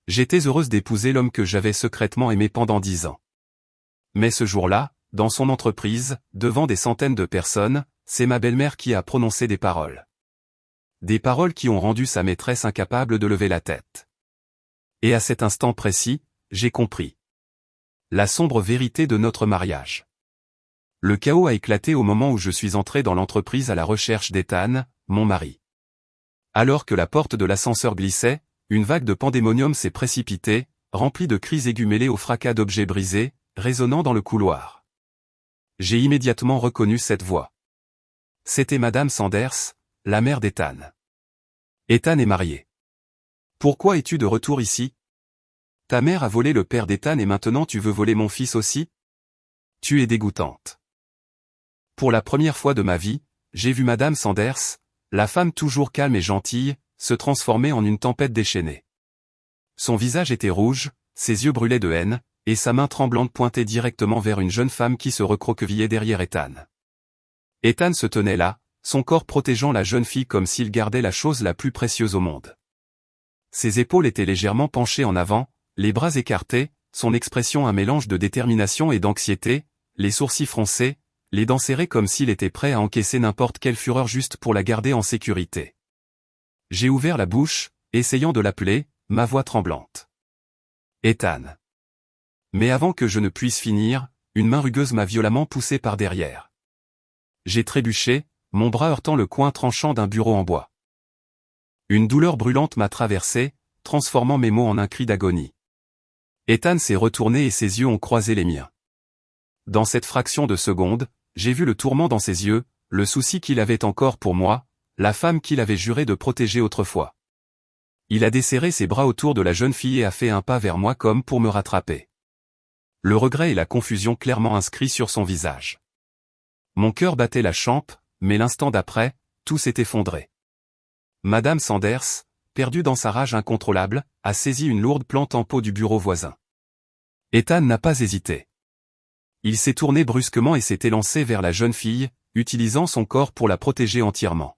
J'étais heureuse d'épouser l'homme que j'avais secrètement aimé pendant 10 ans. Mais ce jour-là, dans son entreprise, devant des centaines de personnes, c'est ma belle-mère qui a prononcé des paroles. Des paroles qui ont rendu sa maîtresse incapable de lever la tête. Et à cet instant précis, j'ai compris la sombre vérité de notre mariage. Le chaos a éclaté au moment où je suis entré dans l'entreprise à la recherche d'Ethan, mon mari. Alors que la porte de l'ascenseur glissait, une vague de pandémonium s'est précipitée, remplie de cris aigus mêlés au fracas d'objets brisés, résonnant dans le couloir. J'ai immédiatement reconnu cette voix. C'était Madame Sanders, la mère d'Ethan. Ethan est marié. Pourquoi es-tu de retour ici? Ta mère a volé le père d'Ethan et maintenant tu veux voler mon fils aussi? Tu es dégoûtante. Pour la première fois de ma vie, j'ai vu Madame Sanders, la femme toujours calme et gentille, se transformer en une tempête déchaînée. Son visage était rouge, ses yeux brûlaient de haine, et sa main tremblante pointait directement vers une jeune femme qui se recroquevillait derrière Ethan. Ethan se tenait là, son corps protégeant la jeune fille comme s'il gardait la chose la plus précieuse au monde. Ses épaules étaient légèrement penchées en avant, les bras écartés, son expression un mélange de détermination et d'anxiété, les sourcils froncés, les dents serrées comme s'il était prêt à encaisser n'importe quelle fureur juste pour la garder en sécurité. J'ai ouvert la bouche, essayant de l'appeler, ma voix tremblante. Ethan. Mais avant que je ne puisse finir, une main rugueuse m'a violemment poussé par derrière. J'ai trébuché, mon bras heurtant le coin tranchant d'un bureau en bois. Une douleur brûlante m'a traversé, transformant mes mots en un cri d'agonie. Ethan s'est retourné et ses yeux ont croisé les miens. Dans cette fraction de seconde, j'ai vu le tourment dans ses yeux, le souci qu'il avait encore pour moi, la femme qu'il avait juré de protéger autrefois. Il a desserré ses bras autour de la jeune fille et a fait un pas vers moi comme pour me rattraper. Le regret et la confusion clairement inscrits sur son visage. Mon cœur battait la champe, mais l'instant d'après, tout s'est effondré. Madame Sanders, perdue dans sa rage incontrôlable, a saisi une lourde plante en pot du bureau voisin. Ethan n'a pas hésité. Il s'est tourné brusquement et s'est élancé vers la jeune fille, utilisant son corps pour la protéger entièrement.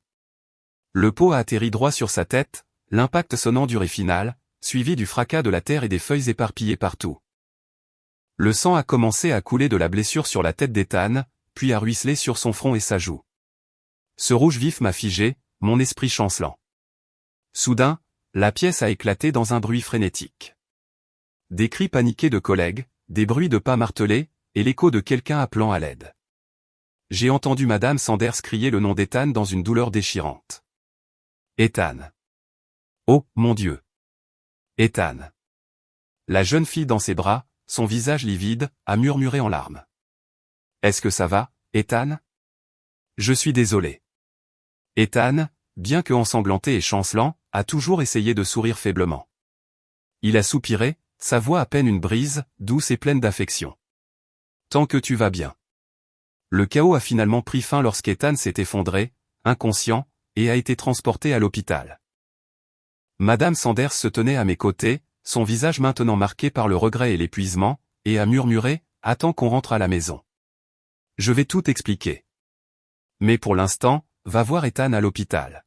Le pot a atterri droit sur sa tête, l'impact sonnant duré final, suivi du fracas de la terre et des feuilles éparpillées partout. Le sang a commencé à couler de la blessure sur la tête d'Ethan, puis à ruisseler sur son front et sa joue. Ce rouge vif m'a figé, mon esprit chancelant. Soudain, la pièce a éclaté dans un bruit frénétique. Des cris paniqués de collègues, des bruits de pas martelés, et l'écho de quelqu'un appelant à l'aide. J'ai entendu Madame Sanders crier le nom d'Ethan dans une douleur déchirante. Ethan. Oh, mon Dieu. Ethan. La jeune fille dans ses bras, son visage livide, a murmuré en larmes. Est-ce que ça va, Ethan? Je suis désolé. Ethan, bien que ensanglanté et chancelant, a toujours essayé de sourire faiblement. Il a soupiré, sa voix à peine une brise, douce et pleine d'affection. Tant que tu vas bien. Le chaos a finalement pris fin lorsqu'Ethan s'est effondré, inconscient, et a été transporté à l'hôpital. Madame Sanders se tenait à mes côtés, son visage maintenant marqué par le regret et l'épuisement, et a murmuré, « Attends qu'on rentre à la maison. Je vais tout expliquer. Mais pour l'instant, va voir Ethan à l'hôpital. »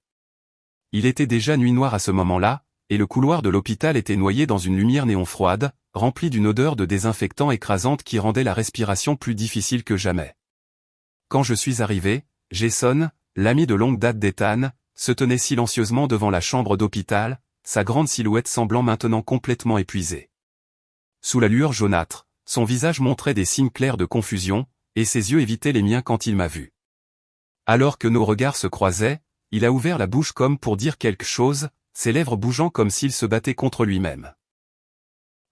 Il était déjà nuit noire à ce moment-là, et le couloir de l'hôpital était noyé dans une lumière néon froide, remplie d'une odeur de désinfectant écrasante qui rendait la respiration plus difficile que jamais. Quand je suis arrivé, Jason, l'ami de longue date d'Ethan, se tenait silencieusement devant la chambre d'hôpital, sa grande silhouette semblant maintenant complètement épuisée. Sous la lueur jaunâtre, son visage montrait des signes clairs de confusion, et ses yeux évitaient les miens quand il m'a vu. Alors que nos regards se croisaient, il a ouvert la bouche comme pour dire quelque chose, ses lèvres bougeant comme s'il se battait contre lui-même.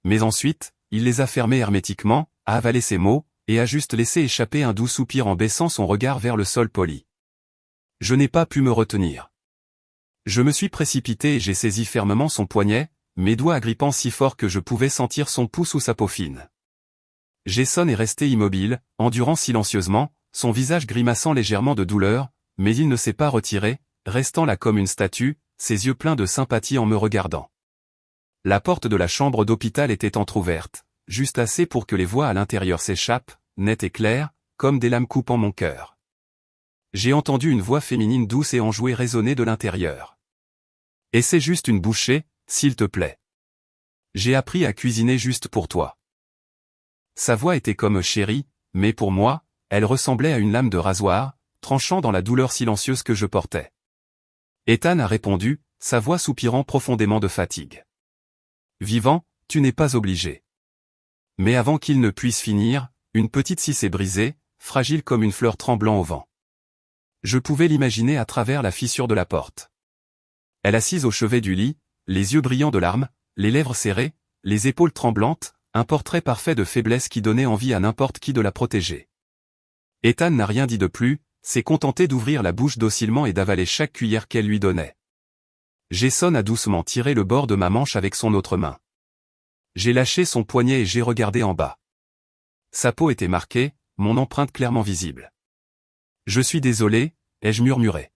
Mais ensuite, il les a fermées hermétiquement, a avalé ses mots, et a juste laissé échapper un doux soupir en baissant son regard vers le sol poli. Je n'ai pas pu me retenir. Je me suis précipité et j'ai saisi fermement son poignet, mes doigts agrippant si fort que je pouvais sentir son pouls sous sa peau fine. Jason est resté immobile, endurant silencieusement, son visage grimaçant légèrement de douleur, mais il ne s'est pas retiré, restant là comme une statue, ses yeux pleins de sympathie en me regardant. La porte de la chambre d'hôpital était entr'ouverte, juste assez pour que les voix à l'intérieur s'échappent, nettes et claires, comme des lames coupant mon cœur. J'ai entendu une voix féminine douce et enjouée résonner de l'intérieur. « Et c'est juste une bouchée, s'il te plaît. » J'ai appris à cuisiner juste pour toi. Sa voix était comme chérie, mais pour moi, elle ressemblait à une lame de rasoir, tranchant dans la douleur silencieuse que je portais. Ethan a répondu, sa voix soupirant profondément de fatigue. Vivant, tu n'es pas obligé. Mais avant qu'il ne puisse finir, une petite scie s'est brisée, fragile comme une fleur tremblant au vent. Je pouvais l'imaginer à travers la fissure de la porte. Elle assise au chevet du lit, les yeux brillants de larmes, les lèvres serrées, les épaules tremblantes, un portrait parfait de faiblesse qui donnait envie à n'importe qui de la protéger. Ethan n'a rien dit de plus, s'est contenté d'ouvrir la bouche docilement et d'avaler chaque cuillère qu'elle lui donnait. Jason a doucement tiré le bord de ma manche avec son autre main. J'ai lâché son poignet et j'ai regardé en bas. Sa peau était marquée, mon empreinte clairement visible. Je suis désolé, ai-je murmuré.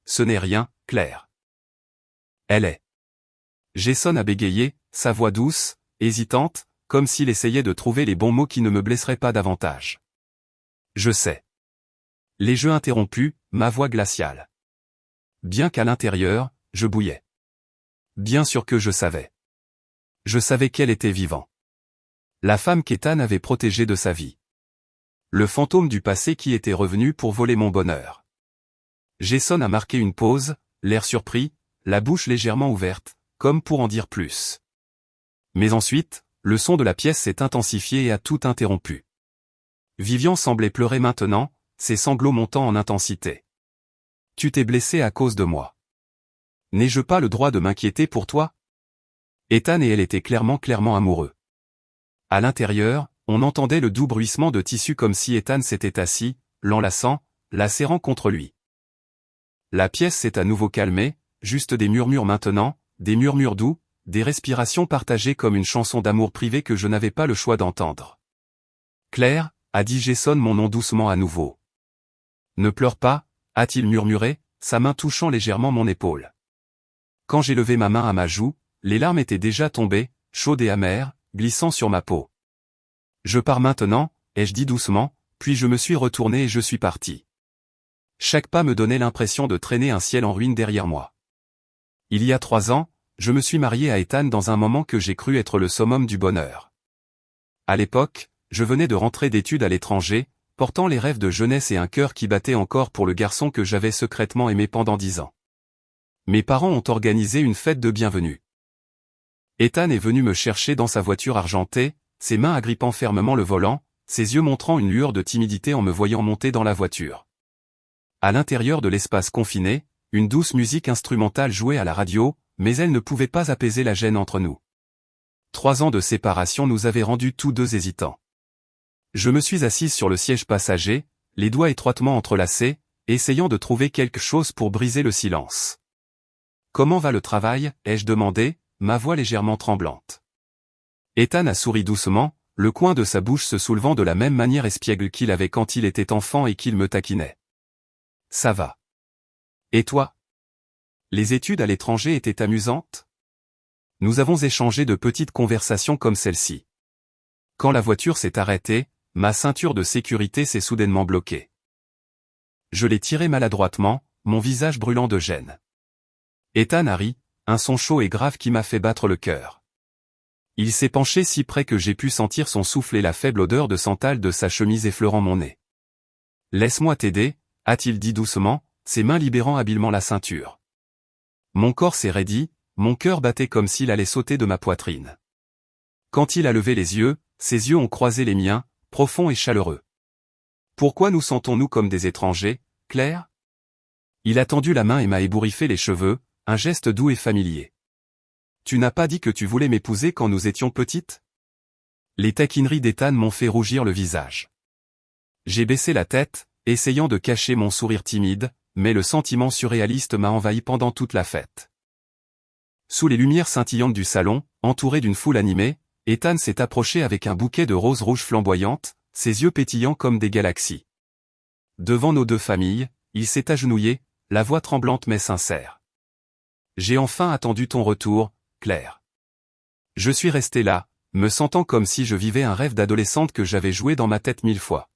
Ce n'est rien, Claire. Elle est. Jason a bégayé, sa voix douce, hésitante, comme s'il essayait de trouver les bons mots qui ne me blesseraient pas davantage. Je sais. Les jeux interrompus, ma voix glaciale. Bien qu'à l'intérieur, je bouillais. Bien sûr que je savais. Je savais qu'elle était vivante. La femme qu'Ethan avait protégée de sa vie. Le fantôme du passé qui était revenu pour voler mon bonheur. Jason a marqué une pause, l'air surpris, la bouche légèrement ouverte, comme pour en dire plus. Mais ensuite, le son de la pièce s'est intensifié et a tout interrompu. Vivian semblait pleurer maintenant, ses sanglots montant en intensité. Tu t'es blessé à cause de moi. N'ai-je pas le droit de m'inquiéter pour toi? Ethan et elle étaient clairement amoureux. À l'intérieur, on entendait le doux bruissement de tissu comme si Ethan s'était assis, l'enlaçant, la serrant contre lui. La pièce s'est à nouveau calmée, juste des murmures maintenant, des murmures doux, des respirations partagées comme une chanson d'amour privée que je n'avais pas le choix d'entendre. Claire, a dit Jason mon nom doucement à nouveau. Ne pleure pas, a-t-il murmuré, sa main touchant légèrement mon épaule. Quand j'ai levé ma main à ma joue, les larmes étaient déjà tombées, chaudes et amères, glissant sur ma peau. Je pars maintenant, ai-je dit doucement, puis je me suis retourné et je suis parti. Chaque pas me donnait l'impression de traîner un ciel en ruine derrière moi. Il y a 3 ans, je me suis marié à Ethan dans un moment que j'ai cru être le summum du bonheur. À l'époque, je venais de rentrer d'études à l'étranger, portant les rêves de jeunesse et un cœur qui battait encore pour le garçon que j'avais secrètement aimé pendant 10 ans. Mes parents ont organisé une fête de bienvenue. Ethan est venu me chercher dans sa voiture argentée, ses mains agrippant fermement le volant, ses yeux montrant une lueur de timidité en me voyant monter dans la voiture. À l'intérieur de l'espace confiné, une douce musique instrumentale jouait à la radio, mais elle ne pouvait pas apaiser la gêne entre nous. 3 ans de séparation nous avaient rendus tous deux hésitants. Je me suis assise sur le siège passager, les doigts étroitement entrelacés, essayant de trouver quelque chose pour briser le silence. Comment va le travail, ai-je demandé, ma voix légèrement tremblante. Ethan a souri doucement, le coin de sa bouche se soulevant de la même manière espiègle qu'il avait quand il était enfant et qu'il me taquinait. Ça va. Et toi? Les études à l'étranger étaient amusantes? Nous avons échangé de petites conversations comme celle-ci. Quand la voiture s'est arrêtée, ma ceinture de sécurité s'est soudainement bloquée. Je l'ai tirée maladroitement, mon visage brûlant de gêne. Ethan a ri, un son chaud et grave qui m'a fait battre le cœur. Il s'est penché si près que j'ai pu sentir son souffle et la faible odeur de santal de sa chemise effleurant mon nez. « Laisse-moi t'aider », a-t-il dit doucement, ses mains libérant habilement la ceinture. Mon corps s'est raidi, mon cœur battait comme s'il allait sauter de ma poitrine. Quand il a levé les yeux, ses yeux ont croisé les miens, profonds et chaleureux. « Pourquoi nous sentons-nous comme des étrangers, Claire ?» Il a tendu la main et m'a ébouriffé les cheveux, un geste doux et familier. « Tu n'as pas dit que tu voulais m'épouser quand nous étions petites ?» Les taquineries d'Ethan m'ont fait rougir le visage. J'ai baissé la tête, essayant de cacher mon sourire timide, mais le sentiment surréaliste m'a envahi pendant toute la fête. Sous les lumières scintillantes du salon, entouré d'une foule animée, Ethan s'est approché avec un bouquet de roses rouges flamboyantes, ses yeux pétillants comme des galaxies. Devant nos deux familles, il s'est agenouillé, la voix tremblante mais sincère. « J'ai enfin attendu ton retour, Claire. » Je suis resté là, me sentant comme si je vivais un rêve d'adolescente que j'avais joué dans ma tête 1000 fois.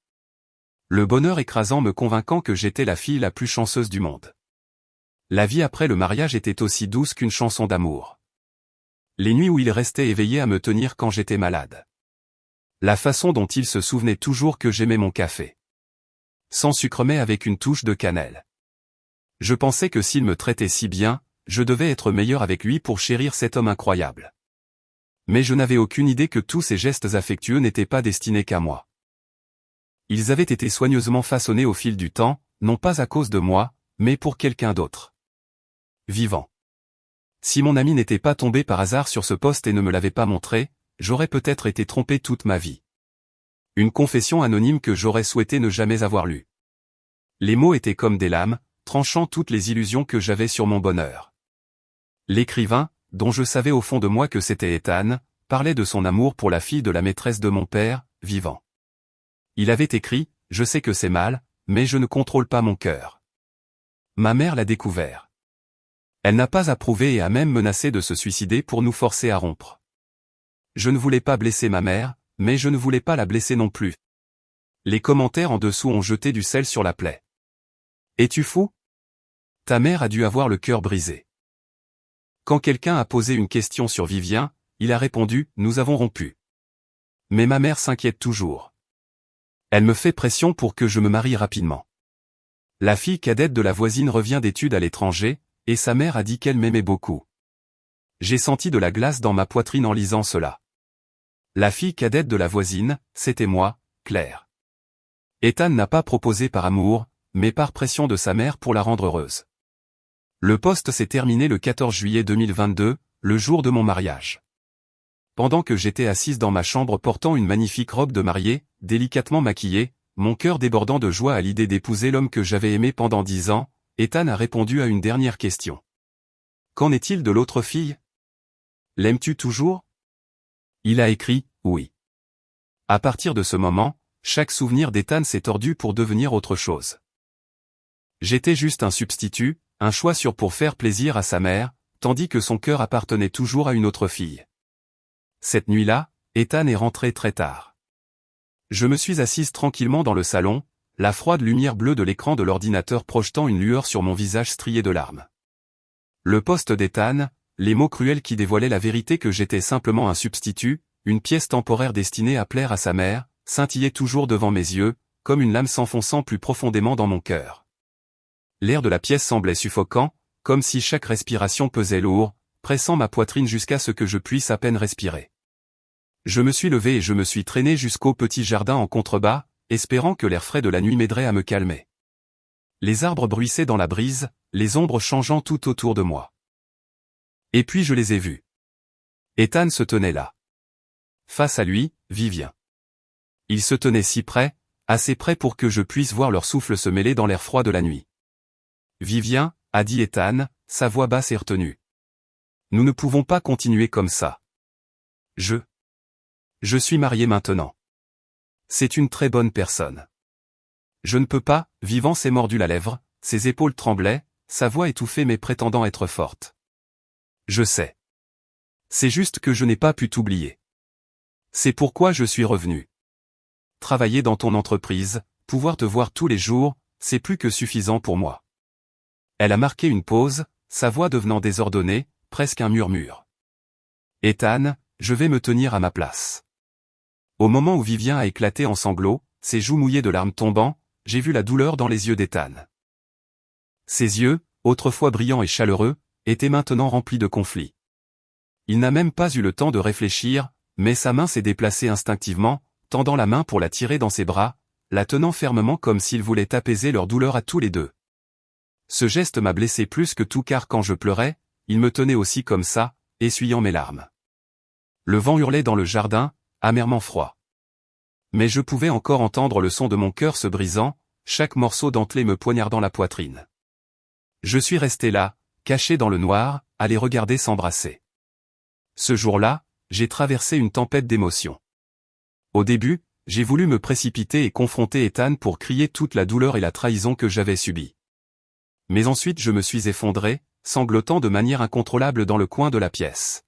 Le bonheur écrasant me convainquant que j'étais la fille la plus chanceuse du monde. La vie après le mariage était aussi douce qu'une chanson d'amour. Les nuits où il restait éveillé à me tenir quand j'étais malade. La façon dont il se souvenait toujours que j'aimais mon café. Sans sucre mais avec une touche de cannelle. Je pensais que s'il me traitait si bien, je devais être meilleur avec lui pour chérir cet homme incroyable. Mais je n'avais aucune idée que tous ces gestes affectueux n'étaient pas destinés qu'à moi. Ils avaient été soigneusement façonnés au fil du temps, non pas à cause de moi, mais pour quelqu'un d'autre. Vivant. Si mon ami n'était pas tombé par hasard sur ce poste et ne me l'avait pas montré, j'aurais peut-être été trompé toute ma vie. Une confession anonyme que j'aurais souhaité ne jamais avoir lue. Les mots étaient comme des lames, tranchant toutes les illusions que j'avais sur mon bonheur. L'écrivain, dont je savais au fond de moi que c'était Ethan, parlait de son amour pour la fille de la maîtresse de mon père, vivant. Il avait écrit « Je sais que c'est mal, mais je ne contrôle pas mon cœur. » Ma mère l'a découvert. Elle n'a pas approuvé et a même menacé de se suicider pour nous forcer à rompre. Je ne voulais pas blesser ma mère, mais je ne voulais pas la blesser non plus. Les commentaires en dessous ont jeté du sel sur la plaie. Es-tu fou? Ta mère a dû avoir le cœur brisé. Quand quelqu'un a posé une question sur Vivien, il a répondu « Nous avons rompu ». Mais ma mère s'inquiète toujours. Elle me fait pression pour que je me marie rapidement. La fille cadette de la voisine revient d'études à l'étranger, et sa mère a dit qu'elle m'aimait beaucoup. J'ai senti de la glace dans ma poitrine en lisant cela. La fille cadette de la voisine, c'était moi, Claire. Ethan n'a pas proposé par amour, mais par pression de sa mère pour la rendre heureuse. Le poste s'est terminé le 14 juillet 2022, le jour de mon mariage. Pendant que j'étais assise dans ma chambre portant une magnifique robe de mariée, délicatement maquillée, mon cœur débordant de joie à l'idée d'épouser l'homme que j'avais aimé pendant 10 ans, Ethan a répondu à une dernière question. Qu'en est-il de l'autre fille? L'aimes-tu toujours? Il a écrit « Oui ». À partir de ce moment, chaque souvenir d'Ethan s'est tordu pour devenir autre chose. J'étais juste un substitut, un choix sûr pour faire plaisir à sa mère, tandis que son cœur appartenait toujours à une autre fille. Cette nuit-là, Ethan est rentré très tard. Je me suis assise tranquillement dans le salon, la froide lumière bleue de l'écran de l'ordinateur projetant une lueur sur mon visage strié de larmes. Le poste d'Ethan, les mots cruels qui dévoilaient la vérité que j'étais simplement un substitut, une pièce temporaire destinée à plaire à sa mère, scintillaient toujours devant mes yeux, comme une lame s'enfonçant plus profondément dans mon cœur. L'air de la pièce semblait suffocant, comme si chaque respiration pesait lourd, pressant ma poitrine jusqu'à ce que je puisse à peine respirer. Je me suis levé et je me suis traîné jusqu'au petit jardin en contrebas, espérant que l'air frais de la nuit m'aiderait à me calmer. Les arbres bruissaient dans la brise, les ombres changeant tout autour de moi. Et puis je les ai vus. Ethan se tenait là. Face à lui, Vivien. Ils se tenaient si près, assez près pour que je puisse voir leur souffle se mêler dans l'air froid de la nuit. Vivien, a dit Ethan, sa voix basse et retenue. Nous ne pouvons pas continuer comme ça. Je suis marié maintenant. C'est une très bonne personne. Je ne peux pas, Vivant s'est mordu la lèvre, ses épaules tremblaient, sa voix étouffée mais prétendant être forte. Je sais. C'est juste que je n'ai pas pu t'oublier. C'est pourquoi je suis revenu. Travailler dans ton entreprise, pouvoir te voir tous les jours, c'est plus que suffisant pour moi. Elle a marqué une pause, sa voix devenant désordonnée, presque un murmure. Ethan, je vais me tenir à ma place. Au moment où Vivien a éclaté en sanglots, ses joues mouillées de larmes tombant, j'ai vu la douleur dans les yeux d'Ethan. Ses yeux, autrefois brillants et chaleureux, étaient maintenant remplis de conflits. Il n'a même pas eu le temps de réfléchir, mais sa main s'est déplacée instinctivement, tendant la main pour la tirer dans ses bras, la tenant fermement comme s'il voulait apaiser leur douleur à tous les deux. Ce geste m'a blessé plus que tout car quand je pleurais, il me tenait aussi comme ça, essuyant mes larmes. Le vent hurlait dans le jardin, amèrement froid. Mais je pouvais encore entendre le son de mon cœur se brisant, chaque morceau dentelé me poignardant la poitrine. Je suis resté là, caché dans le noir, à les regarder s'embrasser. Ce jour-là, j'ai traversé une tempête d'émotions. Au début, j'ai voulu me précipiter et confronter Ethan pour crier toute la douleur et la trahison que j'avais subie. Mais ensuite je me suis effondré, sanglotant de manière incontrôlable dans le coin de la pièce.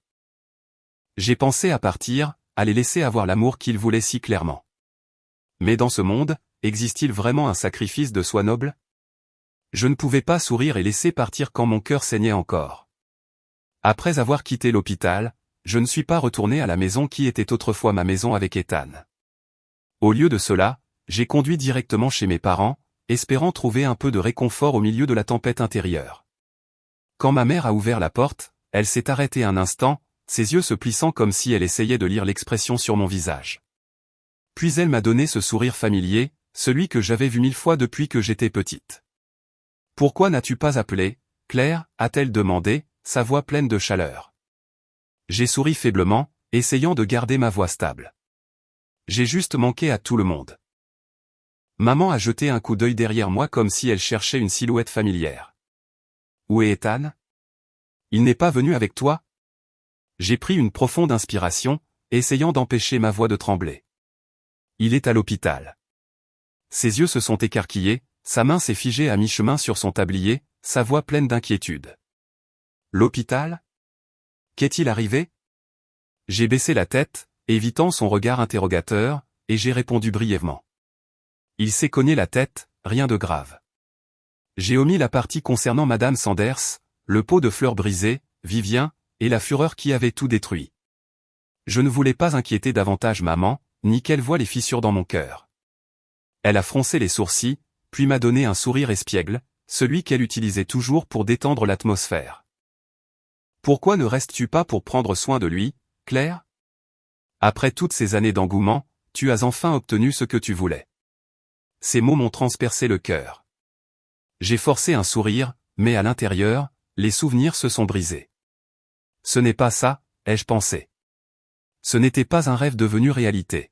J'ai pensé à partir, à les laisser avoir l'amour qu'ils voulaient si clairement. Mais dans ce monde, existe-t-il vraiment un sacrifice de soi noble? Je ne pouvais pas sourire et laisser partir quand mon cœur saignait encore. Après avoir quitté l'hôpital, je ne suis pas retourné à la maison qui était autrefois ma maison avec Ethan. Au lieu de cela, j'ai conduit directement chez mes parents, espérant trouver un peu de réconfort au milieu de la tempête intérieure. Quand ma mère a ouvert la porte, elle s'est arrêtée un instant, ses yeux se plissant comme si elle essayait de lire l'expression sur mon visage. Puis elle m'a donné ce sourire familier, celui que j'avais vu 1000 fois depuis que j'étais petite. « Pourquoi n'as-tu pas appelé, Claire ?» a-t-elle demandé, sa voix pleine de chaleur. J'ai souri faiblement, essayant de garder ma voix stable. J'ai juste manqué à tout le monde. Maman a jeté un coup d'œil derrière moi comme si elle cherchait une silhouette familière. Où est Ethan? Il n'est pas venu avec toi? J'ai pris une profonde inspiration, essayant d'empêcher ma voix de trembler. Il est à l'hôpital. Ses yeux se sont écarquillés, sa main s'est figée à mi-chemin sur son tablier, sa voix pleine d'inquiétude. L'hôpital? Qu'est-il arrivé? J'ai baissé la tête, évitant son regard interrogateur, et j'ai répondu brièvement. Il s'est cogné la tête, rien de grave. J'ai omis la partie concernant Madame Sanders, le pot de fleurs brisé, Vivien, et la fureur qui avait tout détruit. Je ne voulais pas inquiéter davantage maman, ni qu'elle voie les fissures dans mon cœur. Elle a froncé les sourcils, puis m'a donné un sourire espiègle, celui qu'elle utilisait toujours pour détendre l'atmosphère. Pourquoi ne restes-tu pas pour prendre soin de lui, Claire? Après toutes ces années d'engouement, tu as enfin obtenu ce que tu voulais. Ces mots m'ont transpercé le cœur. J'ai forcé un sourire, mais à l'intérieur, les souvenirs se sont brisés. Ce n'est pas ça, ai-je pensé. Ce n'était pas un rêve devenu réalité.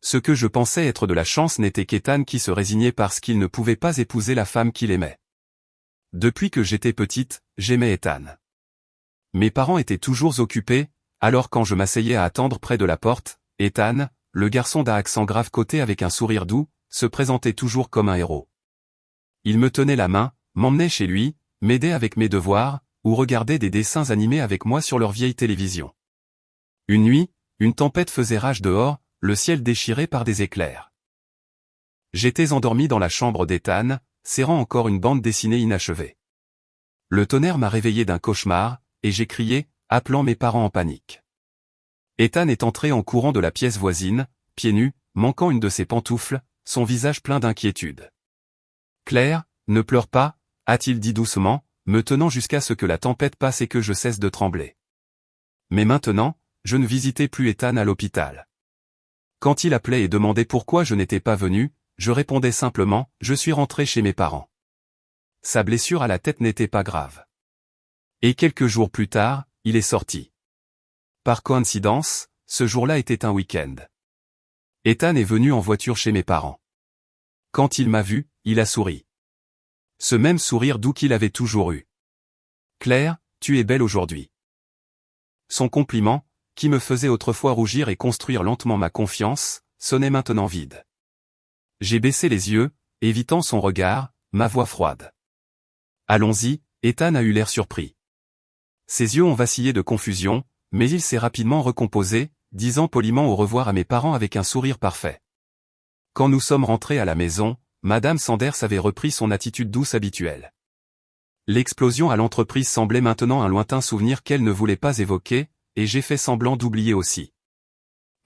Ce que je pensais être de la chance n'était qu'Ethan qui se résignait parce qu'il ne pouvait pas épouser la femme qu'il aimait. Depuis que j'étais petite, j'aimais Ethan. Mes parents étaient toujours occupés, alors quand je m'asseyais à attendre près de la porte, Ethan, le garçon d'un accent grave côté avec un sourire doux, se présentait toujours comme un héros. Il me tenait la main, m'emmenait chez lui, m'aidait avec mes devoirs, ou regardait des dessins animés avec moi sur leur vieille télévision. Une nuit, une tempête faisait rage dehors, le ciel déchiré par des éclairs. J'étais endormi dans la chambre d'Ethan, serrant encore une bande dessinée inachevée. Le tonnerre m'a réveillé d'un cauchemar, et j'ai crié, appelant mes parents en panique. Ethan est entré en courant de la pièce voisine, pieds nus, manquant une de ses pantoufles, son visage plein d'inquiétude. « Claire, ne pleure pas » a-t-il dit doucement, me tenant jusqu'à ce que la tempête passe et que je cesse de trembler. Mais maintenant, je ne visitais plus Ethan à l'hôpital. Quand il appelait et demandait pourquoi je n'étais pas venu, je répondais simplement, je suis rentré chez mes parents. Sa blessure à la tête n'était pas grave. Et quelques jours plus tard, il est sorti. Par coïncidence, ce jour-là était un week-end. Ethan est venu en voiture chez mes parents. Quand il m'a vu, il a souri. Ce même sourire doux qu'il avait toujours eu. « Claire, tu es belle aujourd'hui. » Son compliment, qui me faisait autrefois rougir et construire lentement ma confiance, sonnait maintenant vide. J'ai baissé les yeux, évitant son regard, ma voix froide. « Allons-y » Ethan a eu l'air surpris. Ses yeux ont vacillé de confusion, mais il s'est rapidement recomposé, disant poliment au revoir à mes parents avec un sourire parfait. Quand nous sommes rentrés à la maison, Madame Sanders avait repris son attitude douce habituelle. L'explosion à l'entreprise semblait maintenant un lointain souvenir qu'elle ne voulait pas évoquer, et j'ai fait semblant d'oublier aussi.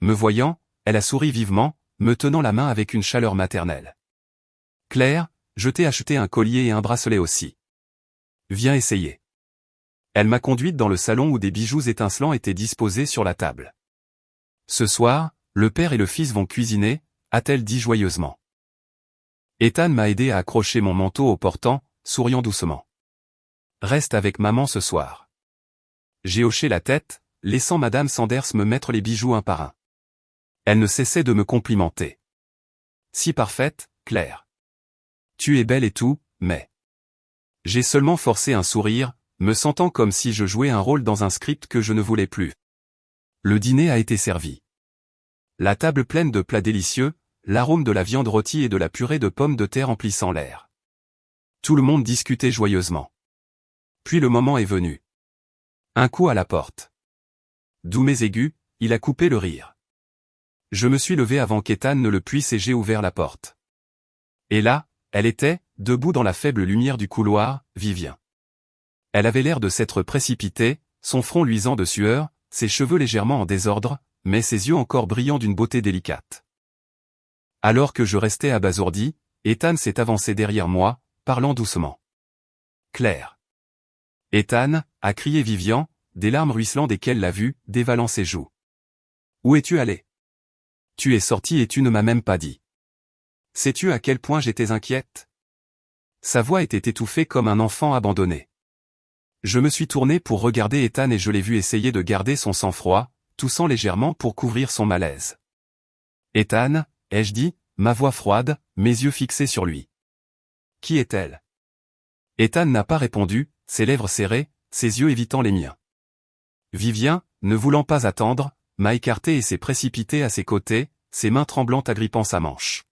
Me voyant, elle a souri vivement, me tenant la main avec une chaleur maternelle. « Claire, je t'ai acheté un collier et un bracelet aussi. Viens essayer. » Elle m'a conduite dans le salon où des bijoux étincelants étaient disposés sur la table. « Ce soir, le père et le fils vont cuisiner » a-t-elle dit joyeusement. Ethan m'a aidé à accrocher mon manteau au portant, souriant doucement. « Reste avec maman ce soir. » J'ai hoché la tête, laissant Madame Sanders me mettre les bijoux un par un. Elle ne cessait de me complimenter. « Si parfaite, Claire. Tu es belle et tout, mais... » J'ai seulement forcé un sourire, me sentant comme si je jouais un rôle dans un script que je ne voulais plus. Le dîner a été servi. La table pleine de plats délicieux, l'arôme de la viande rôtie et de la purée de pommes de terre emplissant l'air. Tout le monde discutait joyeusement. Puis le moment est venu. Un coup à la porte. Doux mais aigu, il a coupé le rire. Je me suis levé avant qu'Ethan ne le puisse et j'ai ouvert la porte. Et là, elle était, debout dans la faible lumière du couloir, Vivien. Elle avait l'air de s'être précipitée, son front luisant de sueur, ses cheveux légèrement en désordre, mais ses yeux encore brillants d'une beauté délicate. Alors que je restais abasourdi, Ethan s'est avancé derrière moi, parlant doucement. Claire. Ethan, a crié Vivian, des larmes ruisselant desquelles la vue, dévalant ses joues. Où es-tu allé? Tu es sorti et tu ne m'as même pas dit. Sais-tu à quel point j'étais inquiète? Sa voix était étouffée comme un enfant abandonné. Je me suis tourné pour regarder Ethan et je l'ai vu essayer de garder son sang-froid, toussant légèrement pour couvrir son malaise. Ethan, ai-je dit, ma voix froide, mes yeux fixés sur lui. Qui est-elle? Ethan n'a pas répondu, ses lèvres serrées, ses yeux évitant les miens. Vivien, ne voulant pas attendre, m'a écarté et s'est précipité à ses côtés, ses mains tremblantes agrippant sa manche.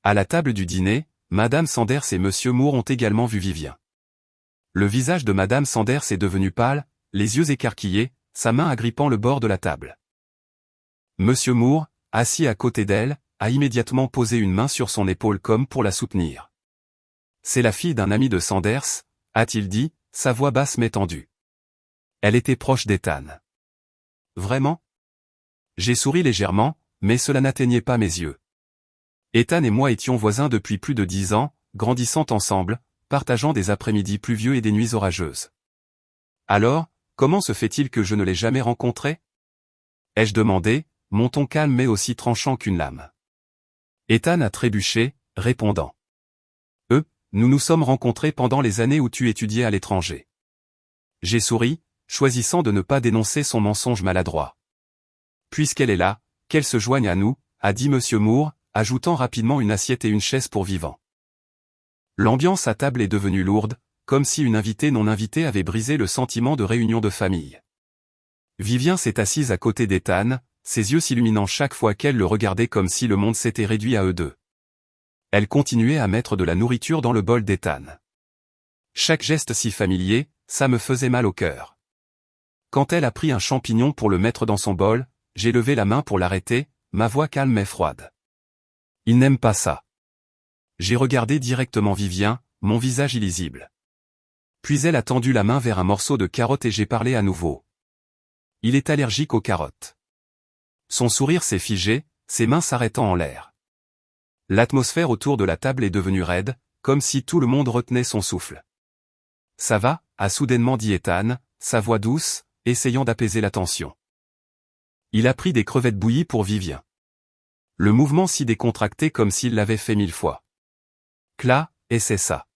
À la table du dîner, Madame Sanders et Monsieur Moore ont également vu Vivien. Le visage de Madame Sanders est devenu pâle, les yeux écarquillés, sa main agrippant le bord de la table. Monsieur Moore, assis à côté d'elle, a immédiatement posé une main sur son épaule comme pour la soutenir. C'est la fille d'un ami de Sanders, a-t-il dit, sa voix basse mais tendue. Elle était proche d'Ethan. Vraiment? J'ai souri légèrement, mais cela n'atteignait pas mes yeux. Ethan et moi étions voisins depuis plus de 10 ans, grandissant ensemble, partageant des après-midi pluvieux et des nuits orageuses. Alors, comment se fait-il que je ne l'ai jamais rencontré? Ai-je demandé, mon ton calme mais aussi tranchant qu'une lame. Ethan a trébuché, répondant. Nous nous sommes rencontrés pendant les années où tu étudiais à l'étranger. J'ai souri, choisissant de ne pas dénoncer son mensonge maladroit. Puisqu'elle est là, qu'elle se joigne à nous, a dit Monsieur Moore, ajoutant rapidement une assiette et une chaise pour Vivant. L'ambiance à table est devenue lourde, comme si une invitée non invitée avait brisé le sentiment de réunion de famille. Vivien s'est assise à côté d'Ethan, ses yeux s'illuminant chaque fois qu'elle le regardait comme si le monde s'était réduit à eux deux. Elle continuait à mettre de la nourriture dans le bol d'Ethan. Chaque geste si familier, ça me faisait mal au cœur. Quand elle a pris un champignon pour le mettre dans son bol, j'ai levé la main pour l'arrêter, ma voix calme mais froide. Il n'aime pas ça. J'ai regardé directement Vivien, mon visage illisible. Puis elle a tendu la main vers un morceau de carotte et j'ai parlé à nouveau. Il est allergique aux carottes. Son sourire s'est figé, ses mains s'arrêtant en l'air. L'atmosphère autour de la table est devenue raide, comme si tout le monde retenait son souffle. Ça va, a soudainement dit Ethan, sa voix douce, essayant d'apaiser la tension. Il a pris des crevettes bouillies pour Vivien. Le mouvement s'y décontractait comme s'il l'avait fait 1000 fois. Cla, et c'est ça.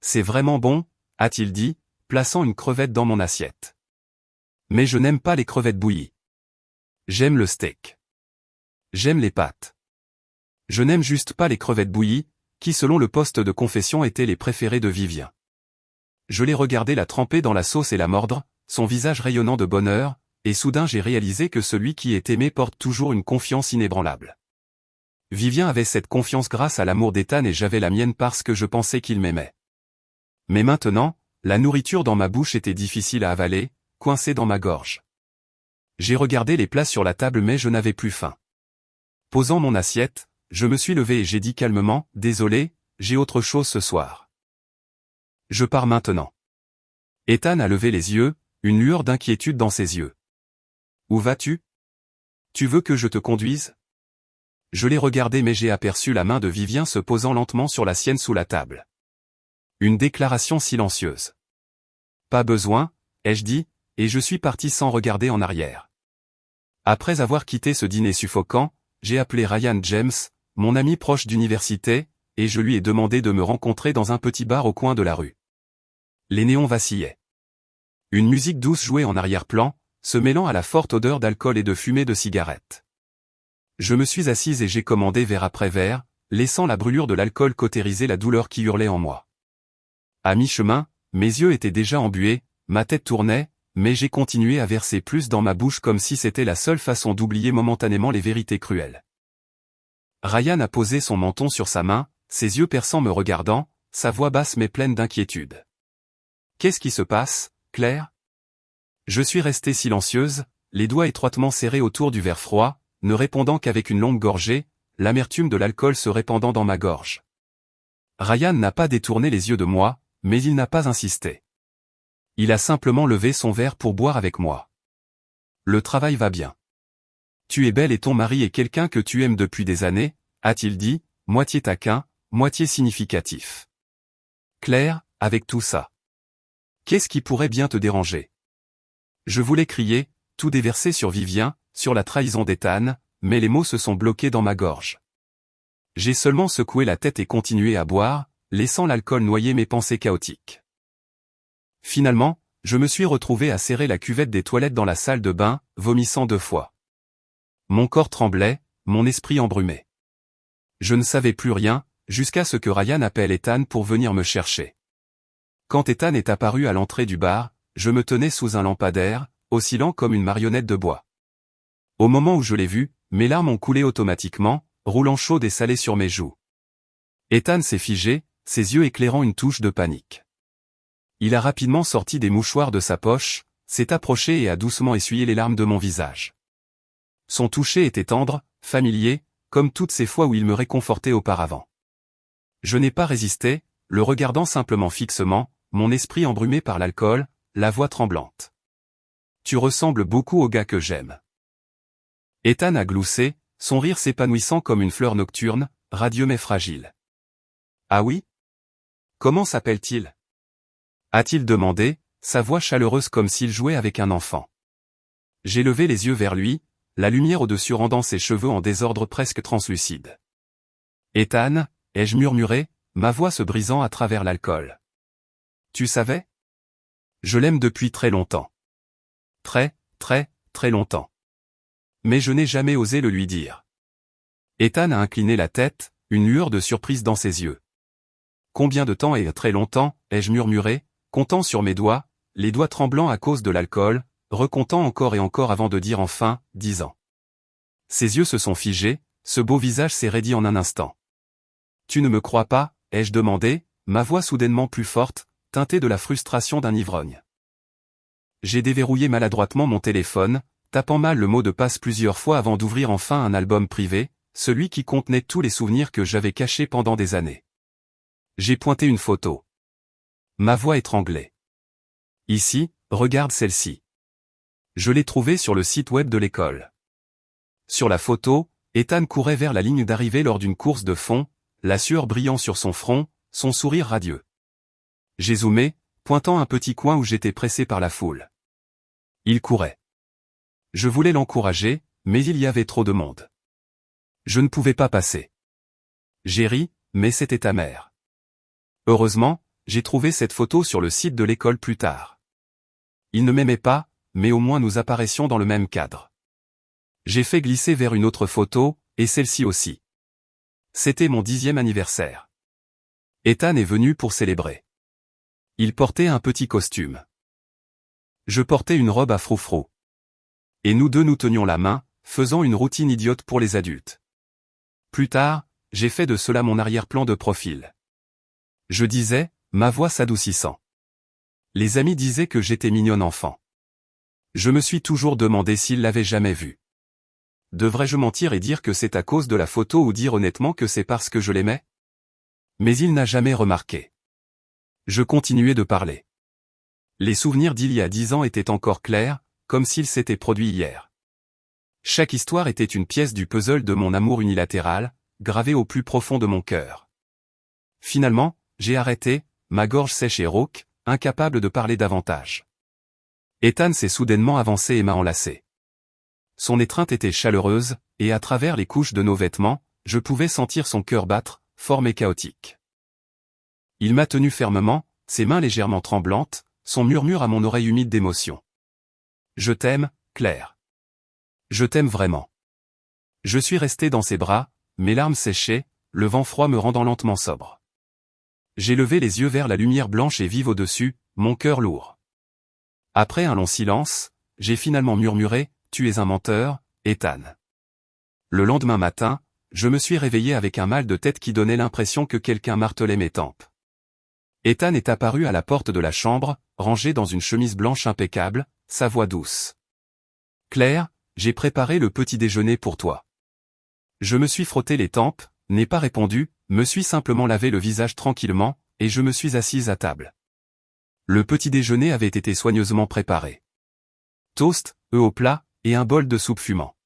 C'est vraiment bon, a-t-il dit, plaçant une crevette dans mon assiette. Mais je n'aime pas les crevettes bouillies. J'aime le steak. J'aime les pâtes. Je n'aime juste pas les crevettes bouillies, qui selon le poste de confession étaient les préférées de Vivien. Je l'ai regardé la tremper dans la sauce et la mordre, son visage rayonnant de bonheur, et soudain j'ai réalisé que celui qui est aimé porte toujours une confiance inébranlable. Vivien avait cette confiance grâce à l'amour d'Ethan et j'avais la mienne parce que je pensais qu'il m'aimait. Mais maintenant, la nourriture dans ma bouche était difficile à avaler, coincée dans ma gorge. J'ai regardé les plats sur la table mais je n'avais plus faim. Posant mon assiette, je me suis levé et j'ai dit calmement, désolé, j'ai autre chose ce soir. Je pars maintenant. Ethan a levé les yeux, une lueur d'inquiétude dans ses yeux. Où vas-tu? Tu veux que je te conduise? Je l'ai regardé mais j'ai aperçu la main de Vivien se posant lentement sur la sienne sous la table. Une déclaration silencieuse. Pas besoin, ai-je dit, et je suis parti sans regarder en arrière. Après avoir quitté ce dîner suffocant, j'ai appelé Ryan James, mon ami proche d'université, et je lui ai demandé de me rencontrer dans un petit bar au coin de la rue. Les néons vacillaient. Une musique douce jouait en arrière-plan, se mêlant à la forte odeur d'alcool et de fumée de cigarettes. Je me suis assise et j'ai commandé verre après verre, laissant la brûlure de l'alcool cautériser la douleur qui hurlait en moi. À mi-chemin, mes yeux étaient déjà embués, ma tête tournait, mais j'ai continué à verser plus dans ma bouche comme si c'était la seule façon d'oublier momentanément les vérités cruelles. Ryan a posé son menton sur sa main, ses yeux perçants me regardant, sa voix basse mais pleine d'inquiétude. Qu'est-ce qui se passe, Claire? Je suis restée silencieuse, les doigts étroitement serrés autour du verre froid, ne répondant qu'avec une longue gorgée, l'amertume de l'alcool se répandant dans ma gorge. Ryan n'a pas détourné les yeux de moi, mais il n'a pas insisté. Il a simplement levé son verre pour boire avec moi. le travail va bien. Tu es belle et ton mari est quelqu'un que tu aimes depuis des années, a-t-il dit, moitié taquin, moitié significatif. Claire, avec tout ça. Qu'est-ce qui pourrait bien te déranger? Je voulais crier, tout déverser sur Vivien, sur la trahison d'Ethan, mais les mots se sont bloqués dans ma gorge. J'ai seulement secoué la tête et continué à boire, laissant l'alcool noyer mes pensées chaotiques. Finalement, je me suis retrouvé à serrer la cuvette des toilettes dans la salle de bain, vomissant 2 fois. Mon corps tremblait, mon esprit embrumé. Je ne savais plus rien, jusqu'à ce que Ryan appelle Ethan pour venir me chercher. Quand Ethan est apparu à l'entrée du bar, je me tenais sous un lampadaire, oscillant comme une marionnette de bois. Au moment où je l'ai vu, mes larmes ont coulé automatiquement, roulant chaudes et salées sur mes joues. Ethan s'est figé, ses yeux éclairant une touche de panique. Il a rapidement sorti des mouchoirs de sa poche, s'est approché et a doucement essuyé les larmes de mon visage. Son toucher était tendre, familier, comme toutes ces fois où il me réconfortait auparavant. Je n'ai pas résisté, le regardant simplement fixement, mon esprit embrumé par l'alcool, la voix tremblante. Tu ressembles beaucoup au gars que j'aime. Ethan a gloussé, son rire s'épanouissant comme une fleur nocturne, radieux mais fragile. Ah oui? Comment s'appelle-t-il? A-t-il demandé, sa voix chaleureuse comme s'il jouait avec un enfant. J'ai levé les yeux vers lui, la lumière au-dessus rendant ses cheveux en désordre presque translucide. Ethan, ai-je murmuré, ma voix se brisant à travers l'alcool. Tu savais? Je l'aime depuis très longtemps. Très, très, très longtemps. Mais je n'ai jamais osé le lui dire. Ethan a incliné la tête, une lueur de surprise dans ses yeux. Combien de temps et très longtemps, ai-je murmuré, comptant sur mes doigts, les doigts tremblants à cause de l'alcool, recomptant encore et encore avant de dire enfin, 10 ans. Ses yeux se sont figés, ce beau visage s'est raidi en un instant. Tu ne me crois pas, ai-je demandé, ma voix soudainement plus forte, teintée de la frustration d'un ivrogne. J'ai déverrouillé maladroitement mon téléphone, tapant mal le mot de passe plusieurs fois avant d'ouvrir enfin un album privé, celui qui contenait tous les souvenirs que j'avais cachés pendant des années. J'ai pointé une photo. Ma voix étranglée. Ici, regarde celle-ci. Je l'ai trouvée sur le site web de l'école. Sur la photo, Ethan courait vers la ligne d'arrivée lors d'une course de fond, la sueur brillant sur son front, son sourire radieux. J'ai zoomé, pointant un petit coin où j'étais pressé par la foule. Il courait. Je voulais l'encourager, mais il y avait trop de monde. Je ne pouvais pas passer. J'ai ri, mais c'était amer. Heureusement, j'ai trouvé cette photo sur le site de l'école plus tard. Il ne m'aimait pas, mais au moins nous apparaissions dans le même cadre. J'ai fait glisser vers une autre photo, et celle-ci aussi. C'était mon 10e anniversaire. Ethan est venu pour célébrer. Il portait un petit costume. Je portais une robe à froufrou. Et nous deux nous tenions la main, faisant une routine idiote pour les adultes. Plus tard, j'ai fait de cela mon arrière-plan de profil. Je disais, ma voix s'adoucissant. Les amis disaient que j'étais mignonne enfant. Je me suis toujours demandé s'ils l'avaient jamais vu. Devrais-je mentir et dire que c'est à cause de la photo ou dire honnêtement que c'est parce que je l'aimais? Mais il n'a jamais remarqué. Je continuais de parler. Les souvenirs d'il y a 10 ans étaient encore clairs, comme s'ils s'étaient produits hier. Chaque histoire était une pièce du puzzle de mon amour unilatéral, gravée au plus profond de mon cœur. Finalement, j'ai arrêté, ma gorge sèche et rauque, incapable de parler davantage. Ethan s'est soudainement avancé et m'a enlacé. Son étreinte était chaleureuse, et à travers les couches de nos vêtements, je pouvais sentir son cœur battre, fort mais chaotique. Il m'a tenu fermement, ses mains légèrement tremblantes, son murmure à mon oreille humide d'émotion. Je t'aime, Claire. Je t'aime vraiment. Je suis resté dans ses bras, mes larmes séchées, le vent froid me rendant lentement sobre. J'ai levé les yeux vers la lumière blanche et vive au-dessus, mon cœur lourd. Après un long silence, j'ai finalement murmuré, « Tu es un menteur, Ethan. » Le lendemain matin, je me suis réveillé avec un mal de tête qui donnait l'impression que quelqu'un martelait mes tempes. Ethan est apparu à la porte de la chambre, rangé dans une chemise blanche impeccable, sa voix douce. « Claire, j'ai préparé le petit déjeuner pour toi. » Je me suis frotté les tempes, n'ai pas répondu, me suis simplement lavé le visage tranquillement, et je me suis assise à table. Le petit déjeuner avait été soigneusement préparé. Toast, œufs au plat, et un bol de soupe fumant.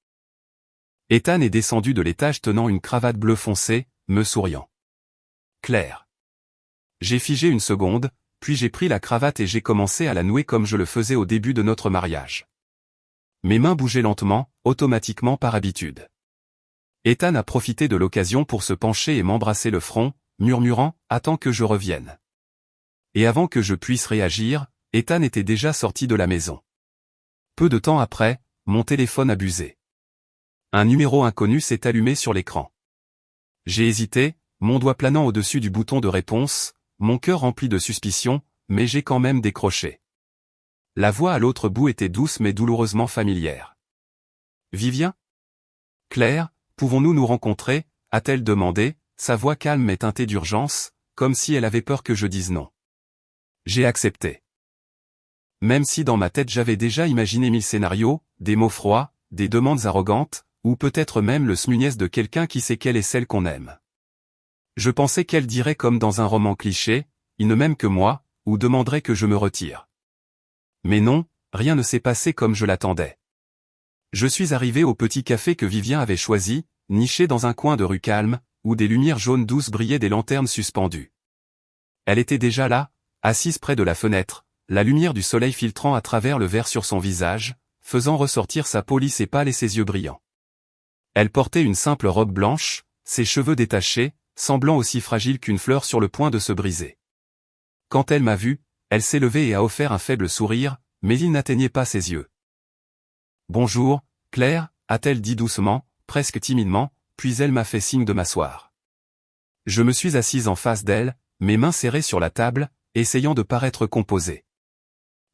Ethan est descendu de l'étage tenant une cravate bleu foncé, me souriant. Claire. J'ai figé une seconde, puis j'ai pris la cravate et j'ai commencé à la nouer comme je le faisais au début de notre mariage. Mes mains bougeaient lentement, automatiquement par habitude. Ethan a profité de l'occasion pour se pencher et m'embrasser le front, murmurant « Attends que je revienne ». Et avant que je puisse réagir, Ethan était déjà sorti de la maison. Peu de temps après, mon téléphone a buzzé. Un numéro inconnu s'est allumé sur l'écran. J'ai hésité, mon doigt planant au-dessus du bouton de réponse, mon cœur rempli de suspicion, mais j'ai quand même décroché. La voix à l'autre bout était douce mais douloureusement familière. « Vivien ? Claire, pouvons-nous nous rencontrer ?» a-t-elle demandé, sa voix calme et teintée d'urgence, comme si elle avait peur que je dise non. J'ai accepté. Même si dans ma tête j'avais déjà imaginé 1000 scénarios, des mots froids, des demandes arrogantes, ou peut-être même le smuniès de quelqu'un qui sait qu'elle est celle qu'on aime. Je pensais qu'elle dirait comme dans un roman cliché, « Il ne m'aime que moi », ou demanderait que je me retire. Mais non, rien ne s'est passé comme je l'attendais. Je suis arrivé au petit café que Vivien avait choisi, niché dans un coin de rue calme, où des lumières jaunes douces brillaient des lanternes suspendues. Elle était déjà là, assise près de la fenêtre, la lumière du soleil filtrant à travers le verre sur son visage, faisant ressortir sa peau lisse et pâle et ses yeux brillants. Elle portait une simple robe blanche, ses cheveux détachés, semblant aussi fragile qu'une fleur sur le point de se briser. Quand elle m'a vu, elle s'est levée et a offert un faible sourire, mais il n'atteignait pas ses yeux. « Bonjour, Claire » a-t-elle dit doucement, presque timidement, puis elle m'a fait signe de m'asseoir. Je me suis assise en face d'elle, mes mains serrées sur la table, essayant de paraître composée.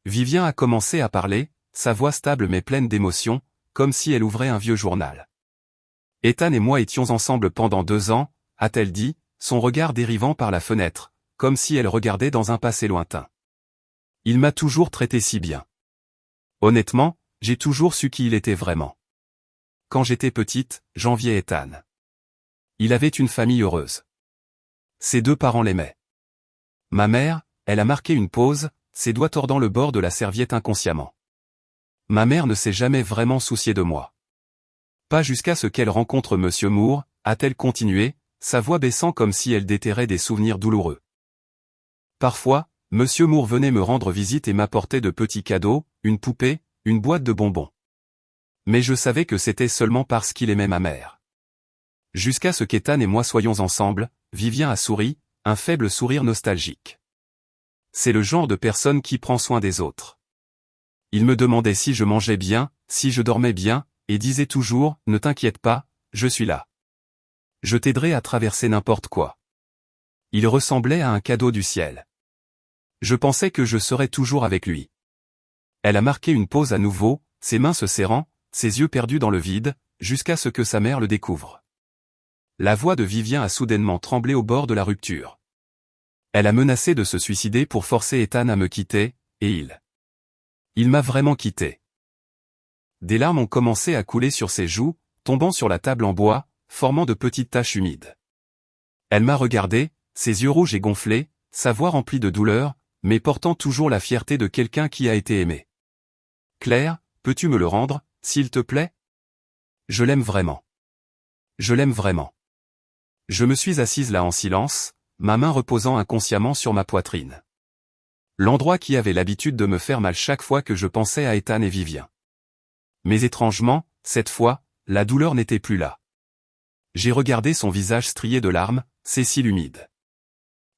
Vivien a commencé à parler, sa voix stable mais pleine d'émotion, comme si elle ouvrait un vieux journal. « Ethan et moi étions ensemble pendant 2 ans, » a-t-elle dit, son regard dérivant par la fenêtre, comme si elle regardait dans un passé lointain. « Il m'a toujours traité si bien. Honnêtement, j'ai toujours su qui il était vraiment. Quand j'étais petite, j'enviais Ethan. Il avait une famille heureuse. Ses 2 parents l'aimaient. Ma mère, elle a marqué une pause, ses doigts tordant le bord de la serviette inconsciemment. Ma mère ne s'est jamais vraiment souciée de moi. Pas jusqu'à ce qu'elle rencontre Monsieur Moore, a-t-elle continué, sa voix baissant comme si elle déterrait des souvenirs douloureux. Parfois, Monsieur Moore venait me rendre visite et m'apportait de petits cadeaux, une poupée, une boîte de bonbons. Mais je savais que c'était seulement parce qu'il aimait ma mère. Jusqu'à ce qu'Ethan et moi soyons ensemble, Vivien a souri, un faible sourire nostalgique. C'est le genre de personne qui prend soin des autres. Il me demandait si je mangeais bien, si je dormais bien, et disait toujours « Ne t'inquiète pas, je suis là. Je t'aiderai à traverser n'importe quoi. » Il ressemblait à un cadeau du ciel. Je pensais que je serais toujours avec lui. Elle a marqué une pause à nouveau, ses mains se serrant, ses yeux perdus dans le vide, jusqu'à ce que sa mère le découvre. La voix de Vivien a soudainement tremblé au bord de la rupture. Elle a menacé de se suicider pour forcer Ethan à me quitter, et il m'a vraiment quitté. Des larmes ont commencé à couler sur ses joues, tombant sur la table en bois, formant de petites taches humides. Elle m'a regardé, ses yeux rouges et gonflés, sa voix remplie de douleur, mais portant toujours la fierté de quelqu'un qui a été aimé. « Claire, peux-tu me le rendre, s'il te plaît ? Je l'aime vraiment. Je l'aime vraiment. » Je me suis assise là en silence, ma main reposant inconsciemment sur ma poitrine. L'endroit qui avait l'habitude de me faire mal chaque fois que je pensais à Ethan et Vivien. Mais étrangement, cette fois, la douleur n'était plus là. J'ai regardé son visage strié de larmes, ses cils humides.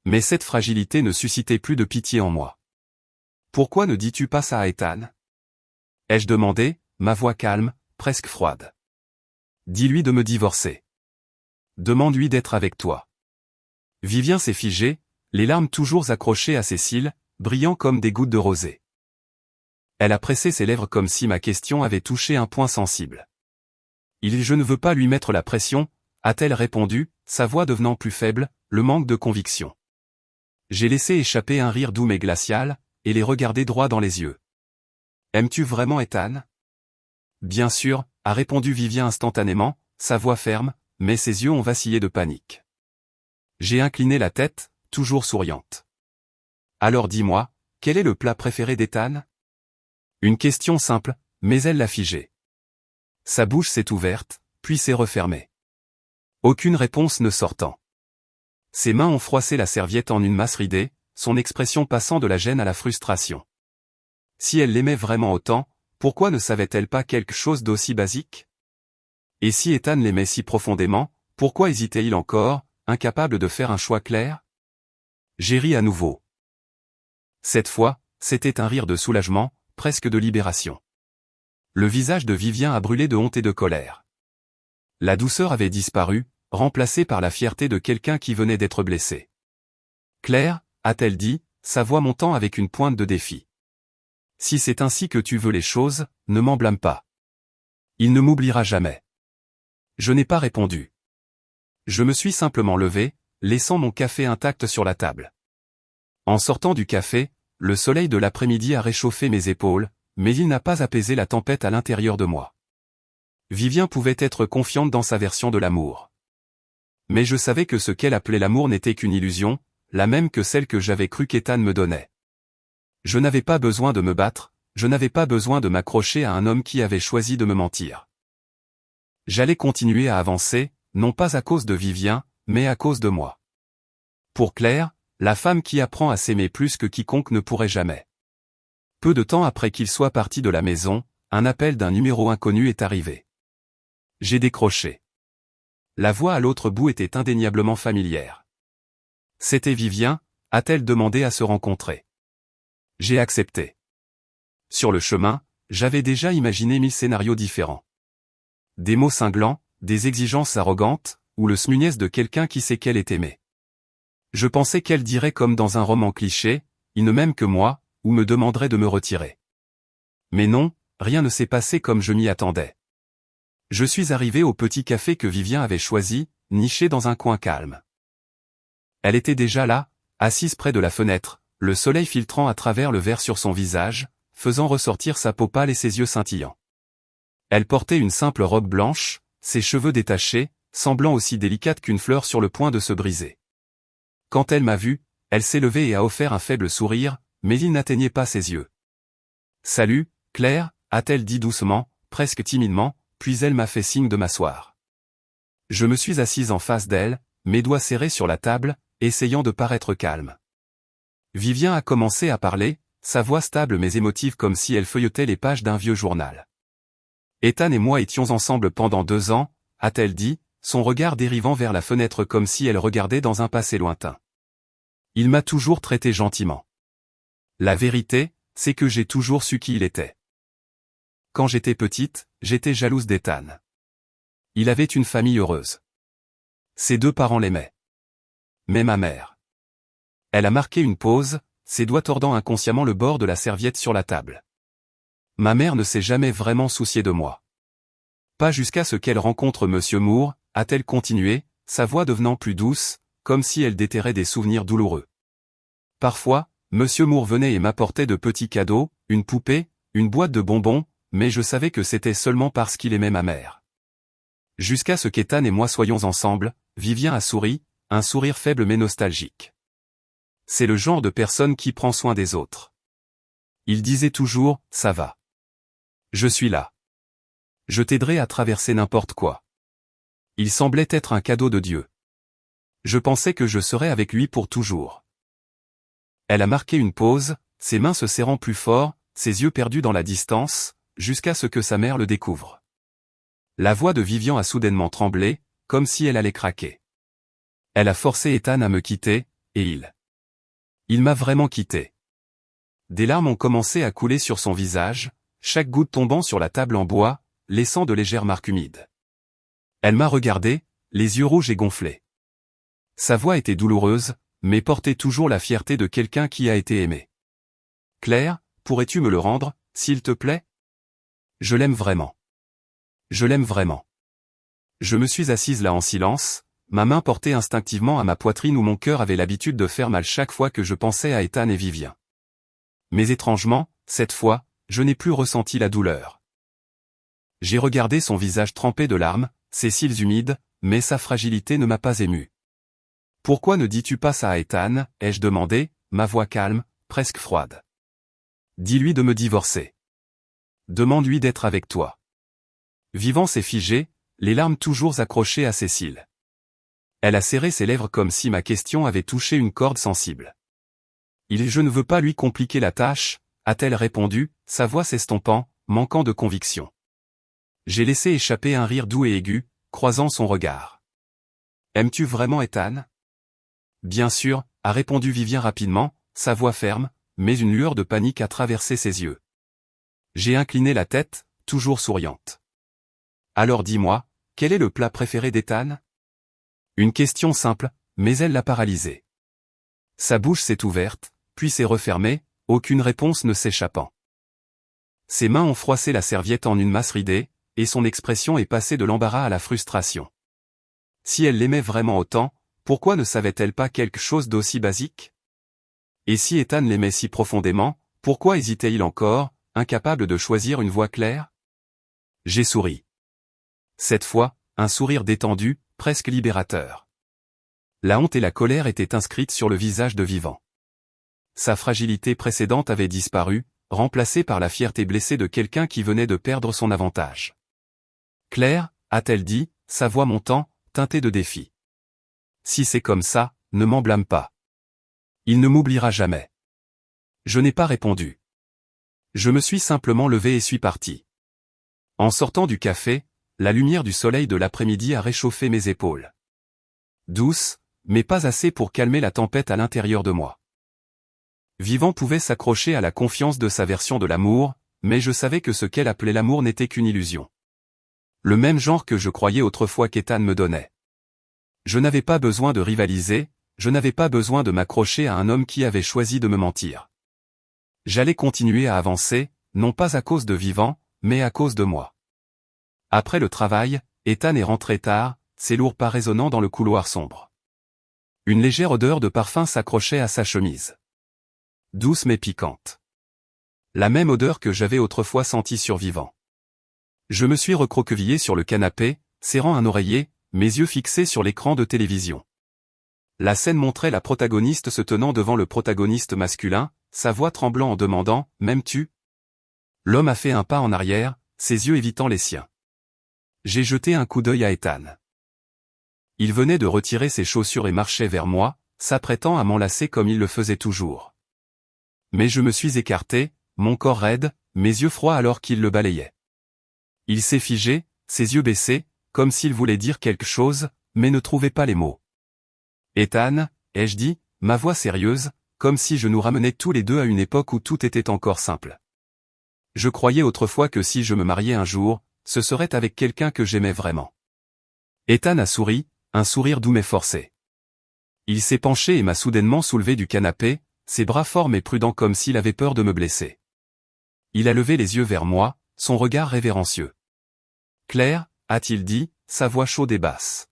Mais cette fragilité ne suscitait plus de pitié en moi. « Pourquoi ne dis-tu pas ça à Ethan ? » ai-je demandé, ma voix calme, presque froide. « Dis-lui de me divorcer. Demande-lui d'être avec toi. » Vivien s'est figé, les larmes toujours accrochées à ses cils, brillant comme des gouttes de rosée. Elle a pressé ses lèvres comme si ma question avait touché un point sensible. « Je ne veux pas lui mettre la pression », a-t-elle répondu, sa voix devenant plus faible, le manque de conviction. J'ai laissé échapper un rire doux mais glacial, et les regardé droit dans les yeux. « Aimes-tu vraiment Ethan ? » « Bien sûr », a répondu Vivien instantanément, sa voix ferme, mais ses yeux ont vacillé de panique. J'ai incliné la tête, toujours souriante. « Alors dis-moi, quel est le plat préféré d'Ethan ? » Une question simple, mais elle l'a figé. Sa bouche s'est ouverte, puis s'est refermée. Aucune réponse ne sortant. Ses mains ont froissé la serviette en une masse ridée, son expression passant de la gêne à la frustration. Si elle l'aimait vraiment autant, pourquoi ne savait-elle pas quelque chose d'aussi basique? Et si Ethan l'aimait si profondément, pourquoi hésitait-il encore, incapable de faire un choix clair? J'ai ri à nouveau. Cette fois, c'était un rire de soulagement, presque de libération. Le visage de Vivien a brûlé de honte et de colère. La douceur avait disparu, remplacée par la fierté de quelqu'un qui venait d'être blessé. Claire, a-t-elle dit, sa voix montant avec une pointe de défi. Si c'est ainsi que tu veux les choses, ne m'en blâme pas. Il ne m'oubliera jamais. Je n'ai pas répondu. Je me suis simplement levé, laissant mon café intact sur la table. En sortant du café, le soleil de l'après-midi a réchauffé mes épaules, mais il n'a pas apaisé la tempête à l'intérieur de moi. Vivien pouvait être confiante dans sa version de l'amour. Mais je savais que ce qu'elle appelait l'amour n'était qu'une illusion, la même que celle que j'avais cru qu'Ethan me donnait. Je n'avais pas besoin de me battre, je n'avais pas besoin de m'accrocher à un homme qui avait choisi de me mentir. J'allais continuer à avancer, non pas à cause de Vivien, mais à cause de moi. Pour Claire, la femme qui apprend à s'aimer plus que quiconque ne pourrait jamais. Peu de temps après qu'il soit parti de la maison, un appel d'un numéro inconnu est arrivé. J'ai décroché. La voix à l'autre bout était indéniablement familière. C'était Vivien, a-t-elle demandé à se rencontrer. J'ai accepté. Sur le chemin, j'avais déjà imaginé 1000 scénarios différents. Des mots cinglants, des exigences arrogantes, ou le smuniès de quelqu'un qui sait qu'elle est aimée. Je pensais qu'elle dirait comme dans un roman cliché, « Il ne m'aime que moi », ou me demanderait de me retirer. Mais non, rien ne s'est passé comme je m'y attendais. Je suis arrivé au petit café que Vivien avait choisi, niché dans un coin calme. Elle était déjà là, assise près de la fenêtre, le soleil filtrant à travers le verre sur son visage, faisant ressortir sa peau pâle et ses yeux scintillants. Elle portait une simple robe blanche, ses cheveux détachés, semblant aussi délicate qu'une fleur sur le point de se briser. Quand elle m'a vu, elle s'est levée et a offert un faible sourire, mais il n'atteignait pas ses yeux. « Salut, Claire », a-t-elle dit doucement, presque timidement, puis elle m'a fait signe de m'asseoir. Je me suis assise en face d'elle, mes doigts serrés sur la table, essayant de paraître calme. Vivien a commencé à parler, sa voix stable mais émotive comme si elle feuilletait les pages d'un vieux journal. Ethan et moi étions ensemble pendant 2 ans, a-t-elle dit, son regard dérivant vers la fenêtre comme si elle regardait dans un passé lointain. Il m'a toujours traité gentiment. La vérité, c'est que j'ai toujours su qui il était. Quand j'étais petite, j'étais jalouse d'Ethan. Il avait une famille heureuse. Ses 2 parents l'aimaient. Mais ma mère. Elle a marqué une pause, ses doigts tordant inconsciemment le bord de la serviette sur la table. Ma mère ne s'est jamais vraiment souciée de moi. Pas jusqu'à ce qu'elle rencontre Monsieur Moore, a-t-elle continué, sa voix devenant plus douce, comme si elle déterrait des souvenirs douloureux. Parfois, Monsieur Moore venait et m'apportait de petits cadeaux, une poupée, une boîte de bonbons, mais je savais que c'était seulement parce qu'il aimait ma mère. Jusqu'à ce qu'Ethan et moi soyons ensemble, Vivien a souri, un sourire faible mais nostalgique. C'est le genre de personne qui prend soin des autres. Il disait toujours, ça va. Je suis là. Je t'aiderai à traverser n'importe quoi. Il semblait être un cadeau de Dieu. Je pensais que je serais avec lui pour toujours. Elle a marqué une pause, ses mains se serrant plus fort, ses yeux perdus dans la distance, jusqu'à ce que sa mère le découvre. La voix de Vivien a soudainement tremblé, comme si elle allait craquer. Elle a forcé Ethan à me quitter, et il m'a vraiment quitté. Des larmes ont commencé à couler sur son visage, chaque goutte tombant sur la table en bois, laissant de légères marques humides. Elle m'a regardé, les yeux rouges et gonflés. Sa voix était douloureuse, mais portait toujours la fierté de quelqu'un qui a été aimé. « Claire, pourrais-tu me le rendre, s'il te plaît ? Je l'aime vraiment. Je l'aime vraiment. » Je me suis assise là en silence, ma main portée instinctivement à ma poitrine où mon cœur avait l'habitude de faire mal chaque fois que je pensais à Ethan et Vivien. Mais étrangement, cette fois, je n'ai plus ressenti la douleur. J'ai regardé son visage trempé de larmes, ses cils humides, mais sa fragilité ne m'a pas ému. « Pourquoi ne dis-tu pas ça à Ethan ?» ai-je demandé, ma voix calme, presque froide. « Dis-lui de me divorcer. Demande-lui d'être avec toi. Vivant s'est figée, les larmes toujours accrochées à ses cils. Elle a serré ses lèvres comme si ma question avait touché une corde sensible. Je ne veux pas lui compliquer la tâche, a-t-elle répondu, sa voix s'estompant, manquant de conviction. J'ai laissé échapper un rire doux et aigu, croisant son regard. Aimes-tu vraiment Ethan? Bien sûr, a répondu Vivien rapidement, sa voix ferme, mais une lueur de panique a traversé ses yeux. J'ai incliné la tête, toujours souriante. Alors dis-moi, quel est le plat préféré d'Ethan? Une question simple, mais elle l'a paralysé. Sa bouche s'est ouverte, puis s'est refermée, aucune réponse ne s'échappant. Ses mains ont froissé la serviette en une masse ridée, et son expression est passée de l'embarras à la frustration. Si elle l'aimait vraiment autant, pourquoi ne savait-elle pas quelque chose d'aussi basique? Et si Ethan l'aimait si profondément, pourquoi hésitait-il encore, incapable de choisir une voie claire? J'ai souri. Cette fois, un sourire détendu, presque libérateur. La honte et la colère étaient inscrites sur le visage de Vivant. Sa fragilité précédente avait disparu, remplacée par la fierté blessée de quelqu'un qui venait de perdre son avantage. Claire, a-t-elle dit, sa voix montant, teintée de défi. Si c'est comme ça, ne m'en blâme pas. Il ne m'oubliera jamais. Je n'ai pas répondu. Je me suis simplement levé et suis parti. En sortant du café, la lumière du soleil de l'après-midi a réchauffé mes épaules. Douce, mais pas assez pour calmer la tempête à l'intérieur de moi. Vivant pouvait s'accrocher à la confiance de sa version de l'amour, mais je savais que ce qu'elle appelait l'amour n'était qu'une illusion. Le même genre que je croyais autrefois qu'Ethan me donnait. Je n'avais pas besoin de rivaliser, je n'avais pas besoin de m'accrocher à un homme qui avait choisi de me mentir. J'allais continuer à avancer, non pas à cause de Vivant, mais à cause de moi. Après le travail, Ethan est rentré tard, ses lourds pas résonnant dans le couloir sombre. Une légère odeur de parfum s'accrochait à sa chemise. Douce mais piquante. La même odeur que j'avais autrefois sentie sur Vivant. Je me suis recroquevillé sur le canapé, serrant un oreiller, mes yeux fixés sur l'écran de télévision. La scène montrait la protagoniste se tenant devant le protagoniste masculin, sa voix tremblant en demandant « M'aimes-tu » L'homme a fait un pas en arrière, ses yeux évitant les siens. J'ai jeté un coup d'œil à Ethan. Il venait de retirer ses chaussures et marchait vers moi, s'apprêtant à m'enlacer comme il le faisait toujours. Mais je me suis écarté, mon corps raide, mes yeux froids alors qu'il le balayait. Il s'est figé, ses yeux baissés, comme s'il voulait dire quelque chose, mais ne trouvait pas les mots. Ethan, ai-je dit, ma voix sérieuse, comme si je nous ramenais tous les deux à une époque où tout était encore simple. Je croyais autrefois que si je me mariais un jour, ce serait avec quelqu'un que j'aimais vraiment. Ethan a souri, un sourire doux mais forcé. Il s'est penché et m'a soudainement soulevé du canapé, ses bras forts mais prudents comme s'il avait peur de me blesser. Il a levé les yeux vers moi, son regard révérencieux. Claire, a-t-il dit, sa voix chaude et basse.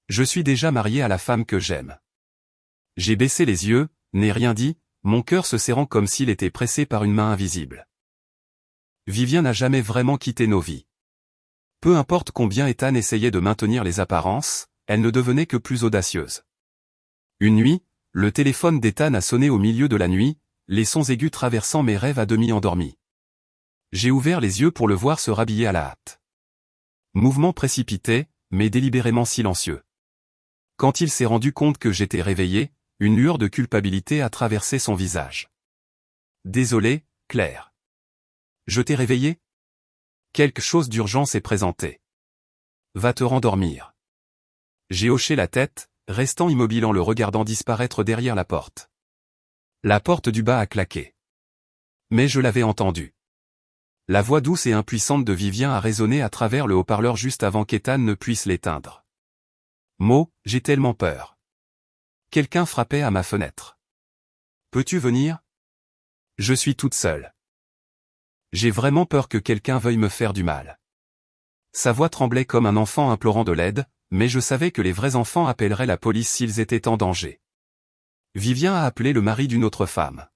Je suis déjà marié à la femme que j'aime. J'ai baissé les yeux, n'ai rien dit, mon cœur se serrant comme s'il était pressé par une main invisible. Vivien n'a jamais vraiment quitté nos vies. Peu importe combien Ethan essayait de maintenir les apparences, elle ne devenait que plus audacieuse. Une nuit, le téléphone d'Ethan a sonné au milieu de la nuit, les sons aigus traversant mes rêves à demi endormis. J'ai ouvert les yeux pour le voir se rhabiller à la hâte. Mouvement précipité, mais délibérément silencieux. Quand il s'est rendu compte que j'étais réveillé, une lueur de culpabilité a traversé son visage. Désolé, Claire. Je t'ai réveillé? Quelque chose d'urgent s'est présenté. Va te rendormir. J'ai hoché la tête, restant immobile en le regardant disparaître derrière la porte. La porte du bas a claqué. Mais je l'avais entendu. La voix douce et impuissante de Vivien a résonné à travers le haut-parleur juste avant qu'Ethan ne puisse l'éteindre. Mo, j'ai tellement peur. Quelqu'un frappait à ma fenêtre. Peux-tu venir? Je suis toute seule. J'ai vraiment peur que quelqu'un veuille me faire du mal. Sa voix tremblait comme un enfant implorant de l'aide, mais je savais que les vrais enfants appelleraient la police s'ils étaient en danger. Vivien a appelé le mari d'une autre femme.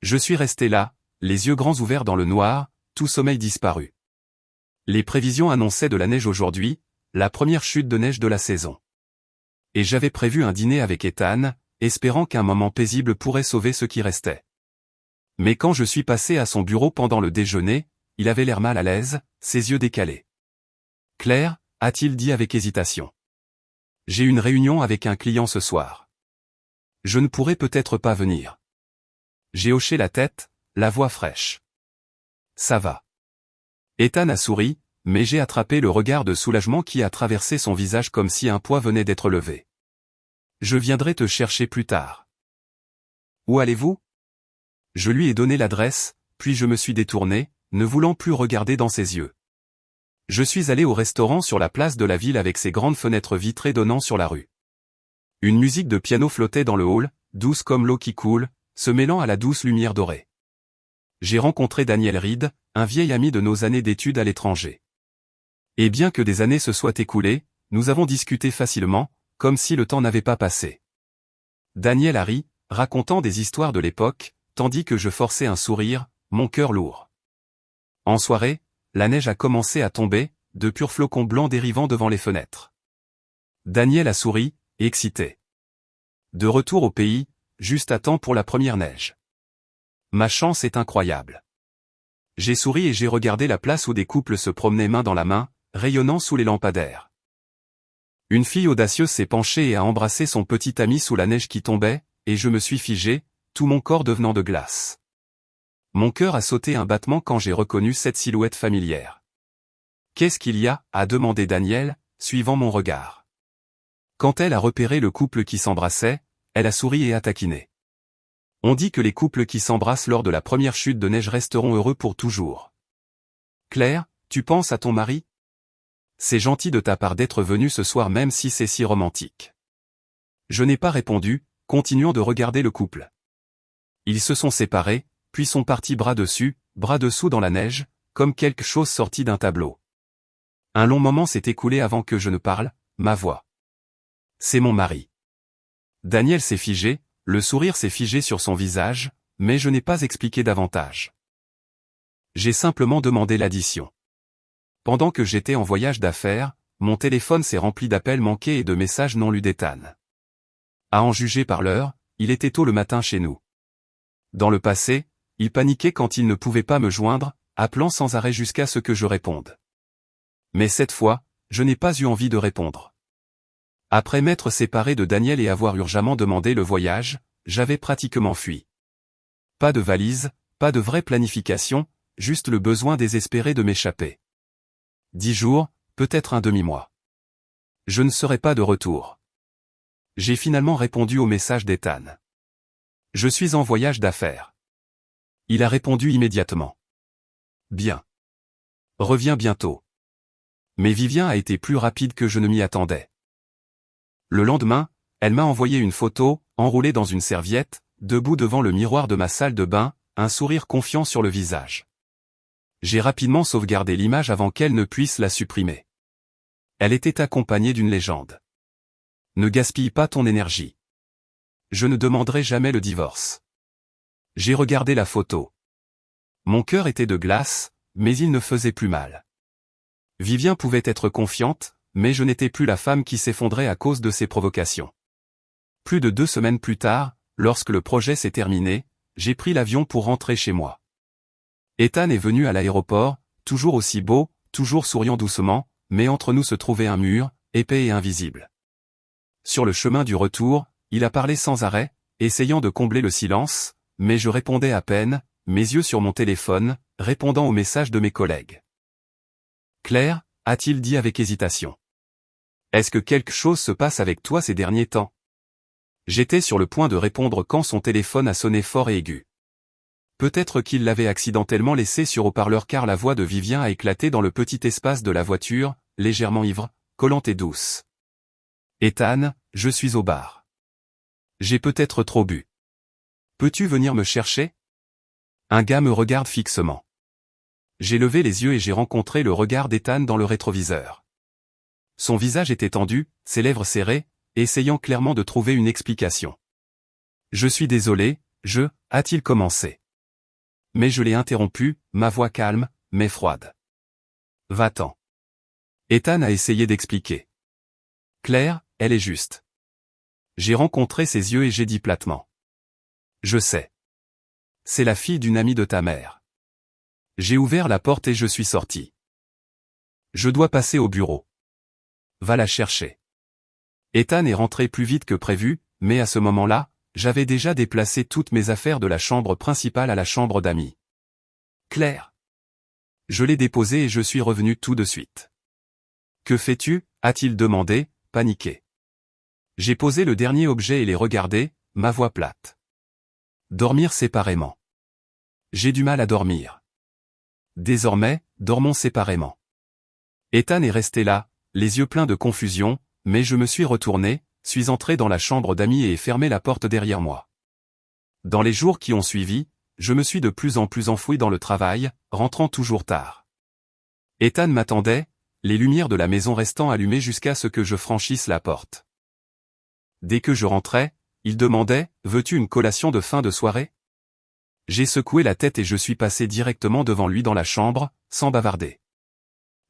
Je suis resté là, les yeux grands ouverts dans le noir, tout sommeil disparu. Les prévisions annonçaient de la neige aujourd'hui, la première chute de neige de la saison. Et j'avais prévu un dîner avec Ethan, espérant qu'un moment paisible pourrait sauver ce qui restait. Mais quand je suis passé à son bureau pendant le déjeuner, il avait l'air mal à l'aise, ses yeux décalés. Claire, a-t-il dit avec hésitation. J'ai une réunion avec un client ce soir. Je ne pourrai peut-être pas venir. J'ai hoché la tête, la voix fraîche. Ça va. Ethan a souri, mais j'ai attrapé le regard de soulagement qui a traversé son visage comme si un poids venait d'être levé. Je viendrai te chercher plus tard. Où allez-vous? Je lui ai donné l'adresse, puis je me suis détourné, ne voulant plus regarder dans ses yeux. Je suis allé au restaurant sur la place de la ville avec ses grandes fenêtres vitrées donnant sur la rue. Une musique de piano flottait dans le hall, douce comme l'eau qui coule, se mêlant à la douce lumière dorée. J'ai rencontré Daniel Reed, un vieil ami de nos années d'études à l'étranger. Et bien que des années se soient écoulées, nous avons discuté facilement, comme si le temps n'avait pas passé. Daniel a ri, racontant des histoires de l'époque, tandis que je forçais un sourire, mon cœur lourd. En soirée, la neige a commencé à tomber, de purs flocons blancs dérivant devant les fenêtres. Daniel a souri, excité. De retour au pays, juste à temps pour la première neige. Ma chance est incroyable. J'ai souri et j'ai regardé la place où des couples se promenaient main dans la main, rayonnant sous les lampadaires. Une fille audacieuse s'est penchée et a embrassé son petit ami sous la neige qui tombait, et je me suis figé, tout mon corps devenant de glace. Mon cœur a sauté un battement quand j'ai reconnu cette silhouette familière. Qu'est-ce qu'il y a demandé Daniel, suivant mon regard. Quand elle a repéré le couple qui s'embrassait, elle a souri et a taquiné. On dit que les couples qui s'embrassent lors de la première chute de neige resteront heureux pour toujours. Claire, tu penses à ton mari? C'est gentil de ta part d'être venue ce soir même si c'est si romantique. Je n'ai pas répondu, continuant de regarder le couple. Ils se sont séparés, puis sont partis bras dessus, bras dessous dans la neige, comme quelque chose sorti d'un tableau. Un long moment s'est écoulé avant que je ne parle, ma voix. C'est mon mari. Daniel s'est figé, le sourire s'est figé sur son visage, mais je n'ai pas expliqué davantage. J'ai simplement demandé l'addition. Pendant que j'étais en voyage d'affaires, mon téléphone s'est rempli d'appels manqués et de messages non lus d'Ethan. À en juger par l'heure, il était tôt le matin chez nous. Dans le passé, il paniquait quand il ne pouvait pas me joindre, appelant sans arrêt jusqu'à ce que je réponde. Mais cette fois, je n'ai pas eu envie de répondre. Après m'être séparé de Daniel et avoir urgemment demandé le voyage, j'avais pratiquement fui. Pas de valise, pas de vraie planification, juste le besoin désespéré de m'échapper. 10 jours, peut-être un demi-mois. Je ne serai pas de retour. J'ai finalement répondu au message d'Ethan. Je suis en voyage d'affaires. Il a répondu immédiatement. Bien. Reviens bientôt. Mais Vivien a été plus rapide que je ne m'y attendais. Le lendemain, elle m'a envoyé une photo, enroulée dans une serviette, debout devant le miroir de ma salle de bain, un sourire confiant sur le visage. J'ai rapidement sauvegardé l'image avant qu'elle ne puisse la supprimer. Elle était accompagnée d'une légende. Ne gaspille pas ton énergie. Je ne demanderai jamais le divorce. J'ai regardé la photo. Mon cœur était de glace, mais il ne faisait plus mal. Vivien pouvait être confiante, mais je n'étais plus la femme qui s'effondrait à cause de ses provocations. Plus de 2 semaines plus tard, lorsque le projet s'est terminé, j'ai pris l'avion pour rentrer chez moi. Ethan est venu à l'aéroport, toujours aussi beau, toujours souriant doucement, mais entre nous se trouvait un mur, épais et invisible. Sur le chemin du retour, il a parlé sans arrêt, essayant de combler le silence, mais je répondais à peine, mes yeux sur mon téléphone, répondant aux messages de mes collègues. Claire, a-t-il dit avec hésitation. Est-ce que quelque chose se passe avec toi ces derniers temps? J'étais sur le point de répondre quand son téléphone a sonné fort et aigu. Peut-être qu'il l'avait accidentellement laissé sur haut-parleur car la voix de Vivien a éclaté dans le petit espace de la voiture, légèrement ivre, collante et douce. Ethan, je suis au bar. J'ai peut-être trop bu. Peux-tu venir me chercher? Un gars me regarde fixement. J'ai levé les yeux et j'ai rencontré le regard d'Ethan dans le rétroviseur. Son visage était tendu, ses lèvres serrées, essayant clairement de trouver une explication. Je suis désolé, a-t-il commencé. Mais je l'ai interrompu, ma voix calme, mais froide. Va-t'en. Ethan a essayé d'expliquer. Claire, elle est juste. J'ai rencontré ses yeux et j'ai dit platement. Je sais. C'est la fille d'une amie de ta mère. J'ai ouvert la porte et je suis sorti. Je dois passer au bureau. Va la chercher. Ethan est rentré plus vite que prévu, mais à ce moment-là, j'avais déjà déplacé toutes mes affaires de la chambre principale à la chambre d'amis. Claire. Je l'ai déposé et je suis revenu tout de suite. Que fais-tu? A-t-il demandé, paniqué. J'ai posé le dernier objet et les regardé, ma voix plate. Dormir séparément. J'ai du mal à dormir. Désormais, dormons séparément. Ethan est resté là, les yeux pleins de confusion, mais je me suis retourné, suis entré dans la chambre d'amis et ai fermé la porte derrière moi. Dans les jours qui ont suivi, je me suis de plus en plus enfoui dans le travail, rentrant toujours tard. Ethan m'attendait, les lumières de la maison restant allumées jusqu'à ce que je franchisse la porte. Dès que je rentrais, il demandait « Veux-tu une collation de fin de soirée ?» J'ai secoué la tête et je suis passé directement devant lui dans la chambre, sans bavarder.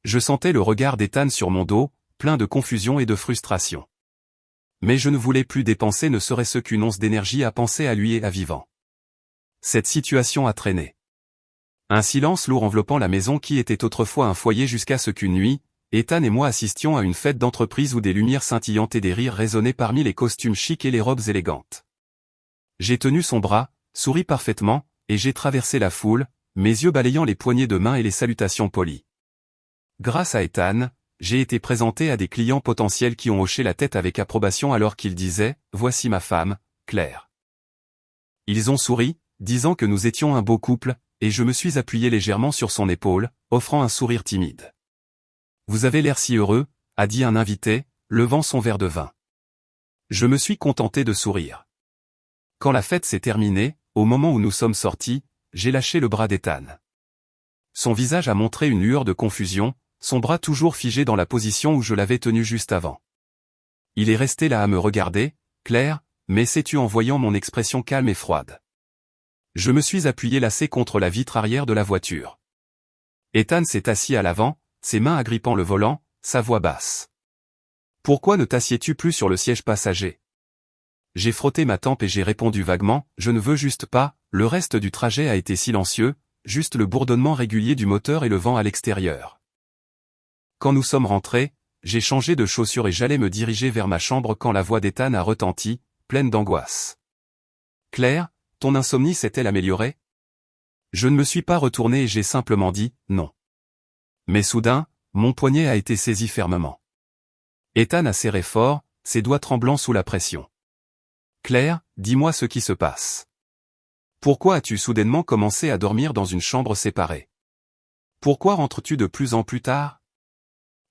Je sentais le regard d'Ethan sur mon dos, plein de confusion et de frustration. Mais je ne voulais plus dépenser ne serait-ce qu'une once d'énergie à penser à lui et à Vivant. Cette situation a traîné. Un silence lourd enveloppant la maison qui était autrefois un foyer jusqu'à ce qu'une nuit, Ethan et moi assistions à une fête d'entreprise où des lumières scintillantes et des rires résonnaient parmi les costumes chics et les robes élégantes. J'ai tenu son bras, souri parfaitement, et j'ai traversé la foule, mes yeux balayant les poignées de main et les salutations polies. Grâce à Ethan, j'ai été présenté à des clients potentiels qui ont hoché la tête avec approbation alors qu'ils disaient « Voici ma femme, Claire ». Ils ont souri, disant que nous étions un beau couple, et je me suis appuyé légèrement sur son épaule, offrant un sourire timide. « Vous avez l'air si heureux », a dit un invité, levant son verre de vin. Je me suis contenté de sourire. Quand la fête s'est terminée, au moment où nous sommes sortis, j'ai lâché le bras d'Ethan. Son visage a montré une lueur de confusion, son bras toujours figé dans la position où je l'avais tenu juste avant. Il est resté là à me regarder, Claire, mais sais-tu en voyant mon expression calme et froide. Je me suis appuyé lassé contre la vitre arrière de la voiture. Ethan s'est assis à l'avant, ses mains agrippant le volant, sa voix basse. « Pourquoi ne t'assieds-tu plus sur le siège passager ?» J'ai frotté ma tempe et j'ai répondu vaguement, « Je ne veux juste pas », le reste du trajet a été silencieux, juste le bourdonnement régulier du moteur et le vent à l'extérieur. Quand nous sommes rentrés, j'ai changé de chaussures et j'allais me diriger vers ma chambre quand la voix d'Ethan a retenti, pleine d'angoisse. « Claire, ton insomnie s'est-elle améliorée ?» Je ne me suis pas retourné et j'ai simplement dit « non ». Mais soudain, mon poignet a été saisi fermement. Ethan a serré fort, ses doigts tremblants sous la pression. « Claire, dis-moi ce qui se passe. Pourquoi as-tu soudainement commencé à dormir dans une chambre séparée? Pourquoi rentres-tu de plus en plus tard?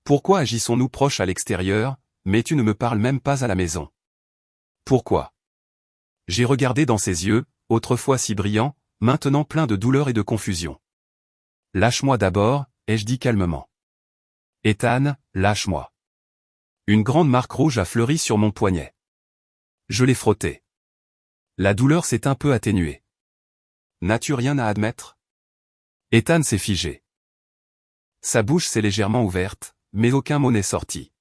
Pourquoi agissons-nous proches à l'extérieur, mais tu ne me parles même pas à la maison? Pourquoi? » J'ai regardé dans ses yeux, autrefois si brillants, maintenant pleins de douleur et de confusion. « Lâche-moi d'abord, » ai-je dit calmement. « Ethan, lâche-moi. » Une grande marque rouge a fleuri sur mon poignet. Je l'ai frotté. La douleur s'est un peu atténuée. « N'as-tu rien à admettre? » Ethan s'est figé. Sa bouche s'est légèrement ouverte, mais aucun mot n'est sorti.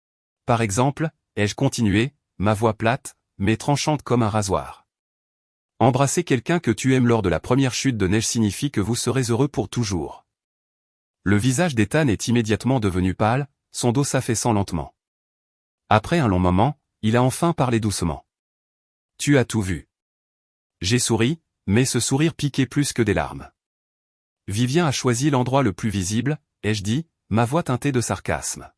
« Par exemple, » ai-je continué, ma voix plate, mais tranchante comme un rasoir. « Embrasser quelqu'un que tu aimes lors de la première chute de neige signifie que vous serez heureux pour toujours. » Le visage d'Ethan est immédiatement devenu pâle, son dos s'affaissant lentement. Après un long moment, il a enfin parlé doucement. « Tu as tout vu. » J'ai souri, mais ce sourire piquait plus que des larmes. « Vivien a choisi l'endroit le plus visible, » ai-je dit, ma voix teintée de sarcasme.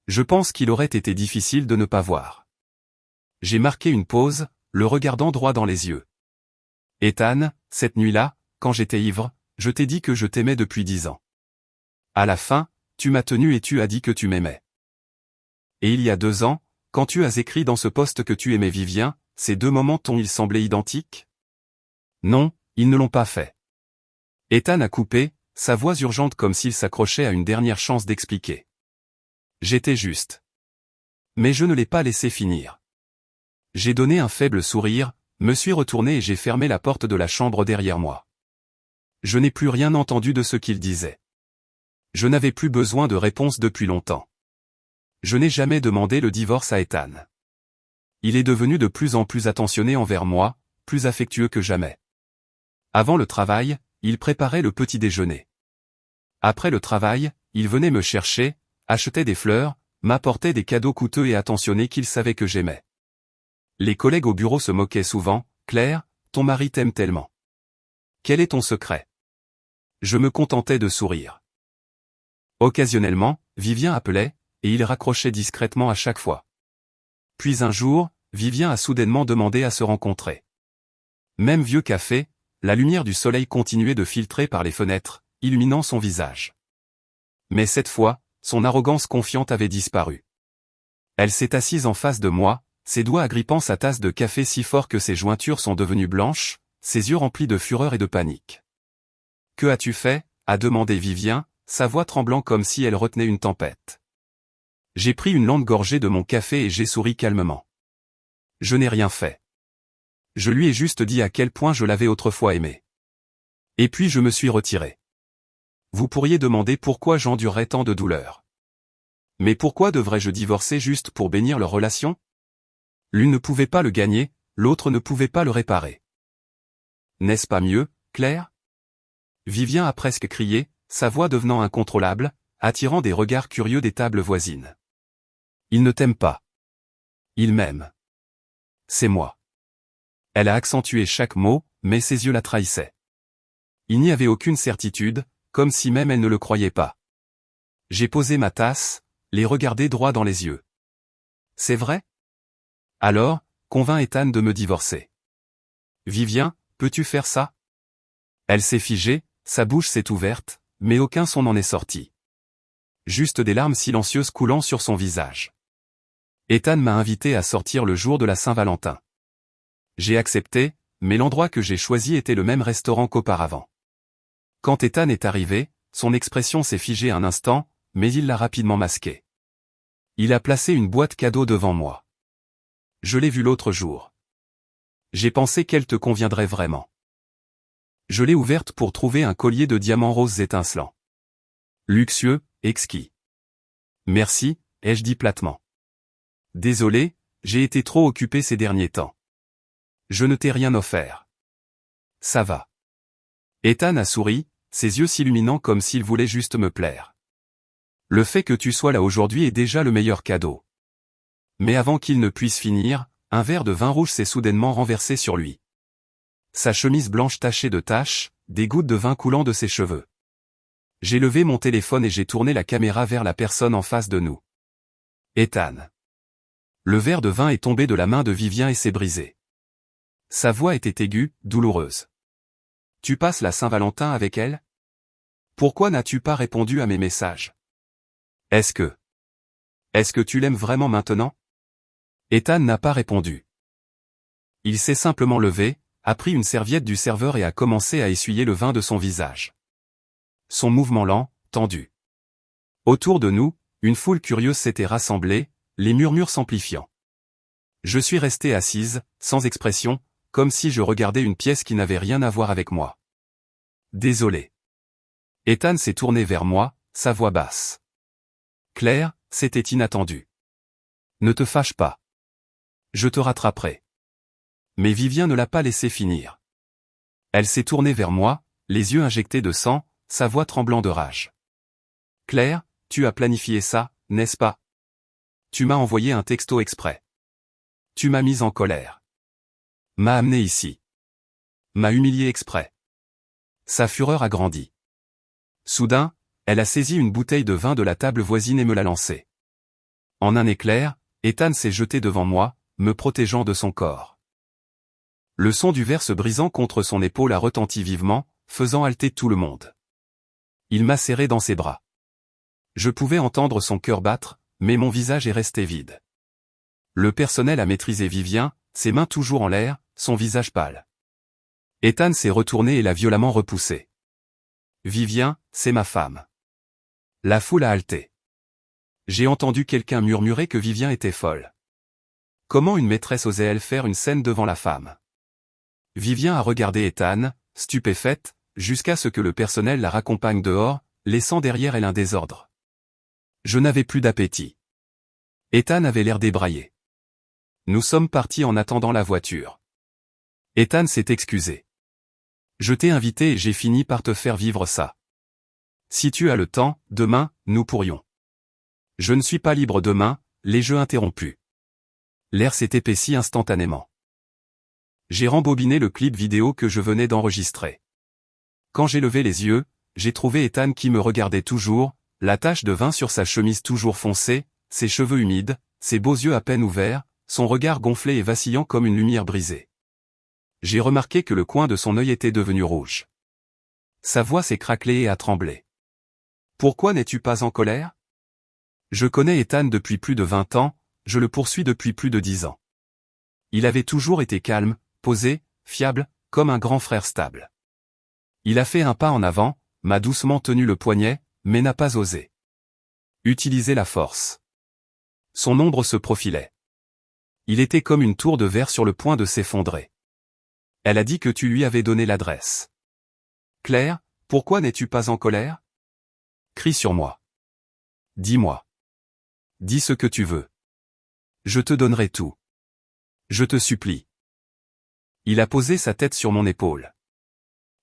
Je pense qu'il aurait été difficile de ne pas voir. J'ai marqué une pause, le regardant droit dans les yeux. « Ethan, cette nuit-là, quand j'étais ivre, je t'ai dit que je t'aimais depuis 10 ans. À la fin, tu m'as tenu et tu as dit que tu m'aimais. Et il y a 2 ans, quand tu as écrit dans ce post que tu aimais Vivien, ces 2 moments t'ont-ils semblé identiques? Non, ils ne l'ont pas fait. » Ethan a coupé, sa voix urgente comme s'il s'accrochait à une dernière chance d'expliquer. J'étais juste. Mais je ne l'ai pas laissé finir. J'ai donné un faible sourire, me suis retourné et j'ai fermé la porte de la chambre derrière moi. Je n'ai plus rien entendu de ce qu'il disait. Je n'avais plus besoin de réponse depuis longtemps. Je n'ai jamais demandé le divorce à Ethan. Il est devenu de plus en plus attentionné envers moi, plus affectueux que jamais. Avant le travail, il préparait le petit déjeuner. Après le travail, il venait me chercher, achetait des fleurs, m'apportait des cadeaux coûteux et attentionnés qu'il savait que j'aimais. Les collègues au bureau se moquaient souvent, « Claire, ton mari t'aime tellement. Quel est ton secret ?» Je me contentais de sourire. Occasionnellement, Vivien appelait, et il raccrochait discrètement à chaque fois. Puis un jour, Vivien a soudainement demandé à se rencontrer. Même vieux café, la lumière du soleil continuait de filtrer par les fenêtres, illuminant son visage. Mais cette fois, son arrogance confiante avait disparu. Elle s'est assise en face de moi, ses doigts agrippant sa tasse de café si fort que ses jointures sont devenues blanches, ses yeux remplis de fureur et de panique. « Que as-tu fait ?» a demandé Vivien, sa voix tremblant comme si elle retenait une tempête. J'ai pris une longue gorgée de mon café et j'ai souri calmement. Je n'ai rien fait. Je lui ai juste dit à quel point je l'avais autrefois aimé. Et puis je me suis retiré. Vous pourriez demander pourquoi j'endurerais tant de douleurs. Mais pourquoi devrais-je divorcer juste pour bénir leur relation? L'une ne pouvait pas le gagner, l'autre ne pouvait pas le réparer. N'est-ce pas mieux, Claire? Vivien a presque crié, sa voix devenant incontrôlable, attirant des regards curieux des tables voisines. Il ne t'aime pas. Il m'aime. C'est moi. Elle a accentué chaque mot, mais ses yeux la trahissaient. Il n'y avait aucune certitude, comme si même elle ne le croyait pas. J'ai posé ma tasse, les regardé droit dans les yeux. C'est vrai? Alors, convainc Ethan de me divorcer. Vivien, peux-tu faire ça? Elle s'est figée, sa bouche s'est ouverte, mais aucun son n'en est sorti. Juste des larmes silencieuses coulant sur son visage. Ethan m'a invité à sortir le jour de la Saint-Valentin. J'ai accepté, mais l'endroit que j'ai choisi était le même restaurant qu'auparavant. Quand Ethan est arrivé, son expression s'est figée un instant, mais il l'a rapidement masquée. Il a placé une boîte cadeau devant moi. Je l'ai vue l'autre jour. J'ai pensé qu'elle te conviendrait vraiment. Je l'ai ouverte pour trouver un collier de diamants roses étincelants. Luxueux, exquis. Merci, ai-je dit platement. Désolé, j'ai été trop occupé ces derniers temps. Je ne t'ai rien offert. Ça va. Ethan a souri, ses yeux s'illuminant comme s'il voulait juste me plaire. Le fait que tu sois là aujourd'hui est déjà le meilleur cadeau. Mais avant qu'il ne puisse finir, un verre de vin rouge s'est soudainement renversé sur lui. Sa chemise blanche tachée de taches, des gouttes de vin coulant de ses cheveux. J'ai levé mon téléphone et j'ai tourné la caméra vers la personne en face de nous. Ethan. Le verre de vin est tombé de la main de Vivien et s'est brisé. Sa voix était aiguë, douloureuse. Tu passes la Saint-Valentin avec elle? Pourquoi n'as-tu pas répondu à mes messages? Est-ce que tu l'aimes vraiment maintenant? Ethan n'a pas répondu. Il s'est simplement levé, a pris une serviette du serveur et a commencé à essuyer le vin de son visage. Son mouvement lent, tendu. Autour de nous, une foule curieuse s'était rassemblée, les murmures s'amplifiant. Je suis restée assise, sans expression, comme si je regardais une pièce qui n'avait rien à voir avec moi. Désolé. Ethan s'est tourné vers moi, sa voix basse. Claire, c'était inattendu. Ne te fâche pas. Je te rattraperai. Mais Vivien ne l'a pas laissé finir. Elle s'est tournée vers moi, les yeux injectés de sang, sa voix tremblant de rage. Claire, tu as planifié ça, n'est-ce pas? Tu m'as envoyé un texto exprès. Tu m'as mise en colère. M'as amené ici. M'a humilié exprès. Sa fureur a grandi. Soudain, elle a saisi une bouteille de vin de la table voisine et me l'a lancée. En un éclair, Ethan s'est jeté devant moi, me protégeant de son corps. Le son du verre se brisant contre son épaule a retenti vivement, faisant halter tout le monde. Il m'a serré dans ses bras. Je pouvais entendre son cœur battre, mais mon visage est resté vide. Le personnel a maîtrisé Vivien, ses mains toujours en l'air, son visage pâle. Ethan s'est retourné et l'a violemment repoussé. Vivien, c'est ma femme. La foule a halté. J'ai entendu quelqu'un murmurer que Vivien était folle. Comment une maîtresse osait-elle faire une scène devant la femme? Vivien a regardé Ethan, stupéfaite, jusqu'à ce que le personnel la raccompagne dehors, laissant derrière elle un désordre. Je n'avais plus d'appétit. Ethan avait l'air débraillé. Nous sommes partis en attendant la voiture. Ethan s'est excusé. Je t'ai invité et j'ai fini par te faire vivre ça. Si tu as le temps, demain, nous pourrions. Je ne suis pas libre demain, les jeux interrompus. L'air s'est épaissi instantanément. J'ai rembobiné le clip vidéo que je venais d'enregistrer. Quand j'ai levé les yeux, j'ai trouvé Ethan qui me regardait toujours, la tache de vin sur sa chemise toujours foncée, ses cheveux humides, ses beaux yeux à peine ouverts, son regard gonflé et vacillant comme une lumière brisée. J'ai remarqué que le coin de son œil était devenu rouge. Sa voix s'est craquelée et a tremblé. « Pourquoi n'es-tu pas en colère ? Je connais Ethan depuis plus de 20 ans, je le poursuis depuis plus de 10 ans. Il avait toujours été calme, posé, fiable, comme un grand frère stable. Il a fait un pas en avant, m'a doucement tenu le poignet, mais n'a pas osé utiliser la force. Son ombre se profilait. Il était comme une tour de verre sur le point de s'effondrer. Elle a dit que tu lui avais donné l'adresse. Claire, pourquoi n'es-tu pas en colère ? Crie sur moi. Dis-moi. Dis ce que tu veux. Je te donnerai tout. Je te supplie. Il a posé sa tête sur mon épaule.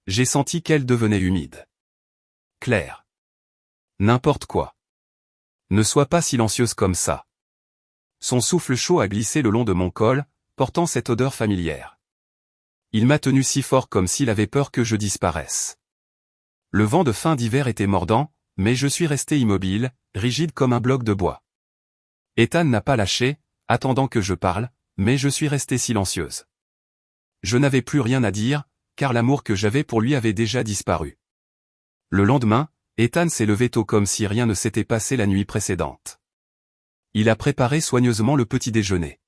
J'ai senti qu'elle devenait humide. Claire. N'importe quoi. Ne sois pas silencieuse comme ça. Son souffle chaud a glissé le long de mon col, portant cette odeur familière. Il m'a tenu si fort comme s'il avait peur que je disparaisse. Le vent de fin d'hiver était mordant, mais je suis resté immobile, rigide comme un bloc de bois. Ethan n'a pas lâché, attendant que je parle, mais je suis restée silencieuse. Je n'avais plus rien à dire, car l'amour que j'avais pour lui avait déjà disparu. Le lendemain, Ethan s'est levé tôt comme si rien ne s'était passé la nuit précédente. Il a préparé soigneusement le petit déjeuner.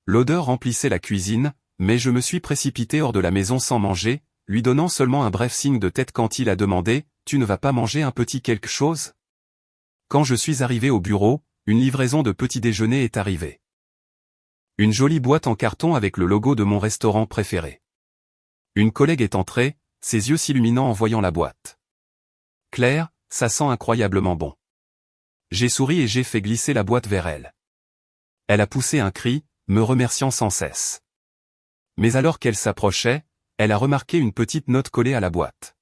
L'odeur remplissait la cuisine, mais je me suis précipité hors de la maison sans manger, lui donnant seulement un bref signe de tête quand il a demandé « Tu ne vas pas manger un petit quelque chose ?» Quand je suis arrivé au bureau, une livraison de petit déjeuner est arrivée. Une jolie boîte en carton avec le logo de mon restaurant préféré. Une collègue est entrée, ses yeux s'illuminant en voyant la boîte. « Claire, ça sent incroyablement bon. » J'ai souri et j'ai fait glisser la boîte vers elle. Elle a poussé un cri, me remerciant sans cesse. Mais alors qu'elle s'approchait, elle a remarqué une petite note collée à la boîte.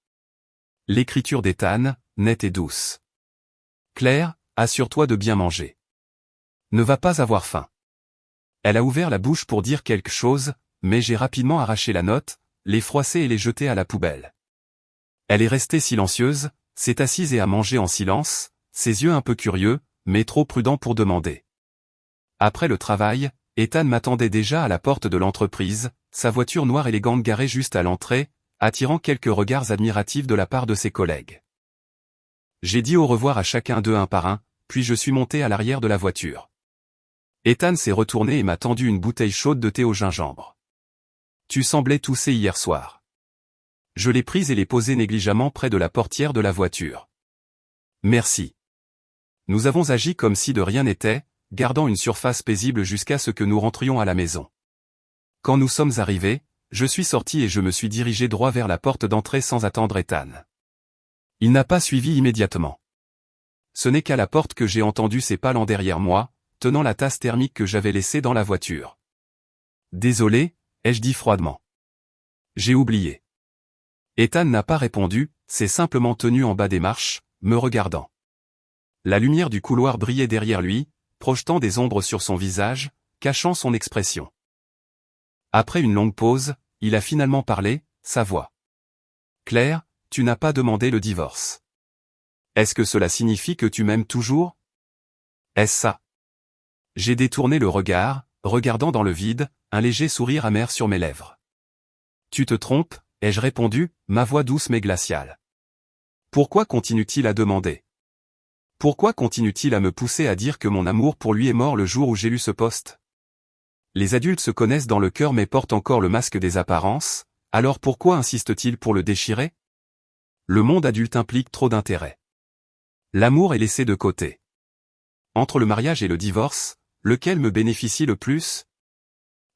L'écriture d'Ethan, nette et douce. « Claire, assure-toi de bien manger. Ne va pas avoir faim. » Elle a ouvert la bouche pour dire quelque chose, mais j'ai rapidement arraché la note, les froissé et les jeté à la poubelle. Elle est restée silencieuse, s'est assise et a mangé en silence, ses yeux un peu curieux, mais trop prudents pour demander. Après le travail, Ethan m'attendait déjà à la porte de l'entreprise, sa voiture noire élégante garée juste à l'entrée, attirant quelques regards admiratifs de la part de ses collègues. J'ai dit au revoir à chacun d'eux un par un, puis je suis monté à l'arrière de la voiture. Ethan s'est retourné et m'a tendu une bouteille chaude de thé au gingembre. « Tu semblais tousser hier soir. » Je l'ai prise et l'ai posée négligemment près de la portière de la voiture. « Merci. » Nous avons agi comme si de rien n'était, gardant une surface paisible jusqu'à ce que nous rentrions à la maison. Quand nous sommes arrivés, je suis sorti et je me suis dirigé droit vers la porte d'entrée sans attendre Ethan. Il n'a pas suivi immédiatement. Ce n'est qu'à la porte que j'ai entendu ses pas lents derrière moi, tenant la tasse thermique que j'avais laissée dans la voiture. « Désolé », ai-je dit froidement. « J'ai oublié. » Ethan n'a pas répondu, s'est simplement tenu en bas des marches, me regardant. La lumière du couloir brillait derrière lui, projetant des ombres sur son visage, cachant son expression. Après une longue pause, il a finalement parlé, sa voix. « Claire, tu n'as pas demandé le divorce. Est-ce que cela signifie que tu m'aimes toujours ? Est-ce ça ?» J'ai détourné le regard, regardant dans le vide, un léger sourire amer sur mes lèvres. « Tu te trompes », ai-je répondu, ma voix douce mais glaciale. « Pourquoi continue-t-il à demander ? Pourquoi continue-t-il à me pousser à dire que mon amour pour lui est mort le jour où j'ai lu ce post ? Les adultes se connaissent dans le cœur mais portent encore le masque des apparences, alors pourquoi insiste-t-il pour le déchirer ? Le monde adulte implique trop d'intérêt. L'amour est laissé de côté. Entre le mariage et le divorce, lequel me bénéficie le plus ?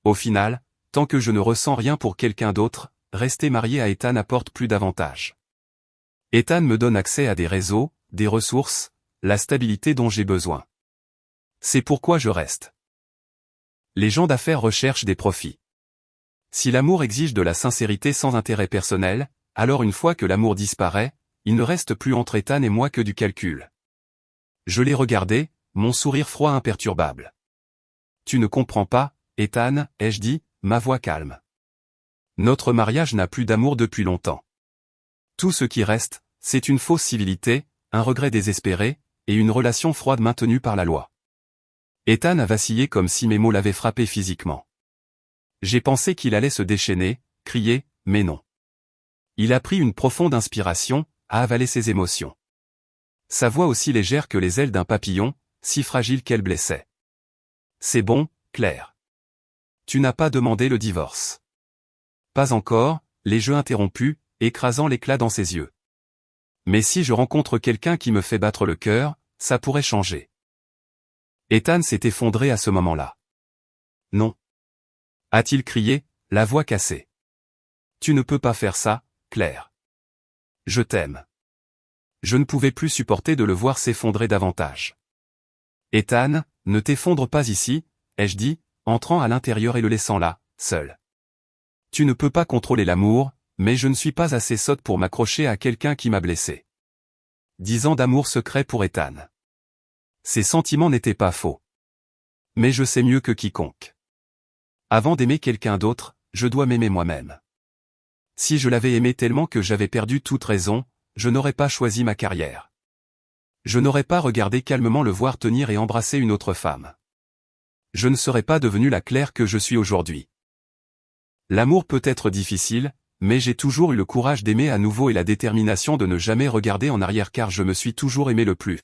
Au final, tant que je ne ressens rien pour quelqu'un d'autre, rester marié à Ethan apporte plus d'avantages. Ethan me donne accès à des réseaux, des ressources, la stabilité dont j'ai besoin. C'est pourquoi je reste. Les gens d'affaires recherchent des profits. Si l'amour exige de la sincérité sans intérêt personnel, alors une fois que l'amour disparaît, il ne reste plus entre Ethan et moi que du calcul. Je l'ai regardé, mon sourire froid imperturbable. Tu ne comprends pas, Ethan, ai-je dit, ma voix calme. Notre mariage n'a plus d'amour depuis longtemps. Tout ce qui reste, c'est une fausse civilité, un regret désespéré, et une relation froide maintenue par la loi. Ethan a vacillé comme si mes mots l'avaient frappé physiquement. J'ai pensé qu'il allait se déchaîner, crier, mais non. Il a pris une profonde inspiration, a avalé ses émotions. Sa voix aussi légère que les ailes d'un papillon, si fragile qu'elle blessait. C'est bon, Claire. Tu n'as pas demandé le divorce. Pas encore, les jeux interrompus, écrasant l'éclat dans ses yeux. Mais si je rencontre quelqu'un qui me fait battre le cœur, ça pourrait changer. Ethan s'est effondré à ce moment-là. Non. A-t-il crié, la voix cassée. Tu ne peux pas faire ça, Claire. Je t'aime. Je ne pouvais plus supporter de le voir s'effondrer davantage. Ethan, ne t'effondre pas ici, ai-je dit, entrant à l'intérieur et le laissant là, seul. Tu ne peux pas contrôler l'amour, mais je ne suis pas assez sotte pour m'accrocher à quelqu'un qui m'a blessé. 10 ans d'amour secret pour Ethan. Ses sentiments n'étaient pas faux. Mais je sais mieux que quiconque. Avant d'aimer quelqu'un d'autre, je dois m'aimer moi-même. Si je l'avais aimé tellement que j'avais perdu toute raison, je n'aurais pas choisi ma carrière. Je n'aurais pas regardé calmement le voir tenir et embrasser une autre femme. Je ne serais pas devenu la Claire que je suis aujourd'hui. L'amour peut être difficile, mais j'ai toujours eu le courage d'aimer à nouveau et la détermination de ne jamais regarder en arrière car je me suis toujours aimé le plus.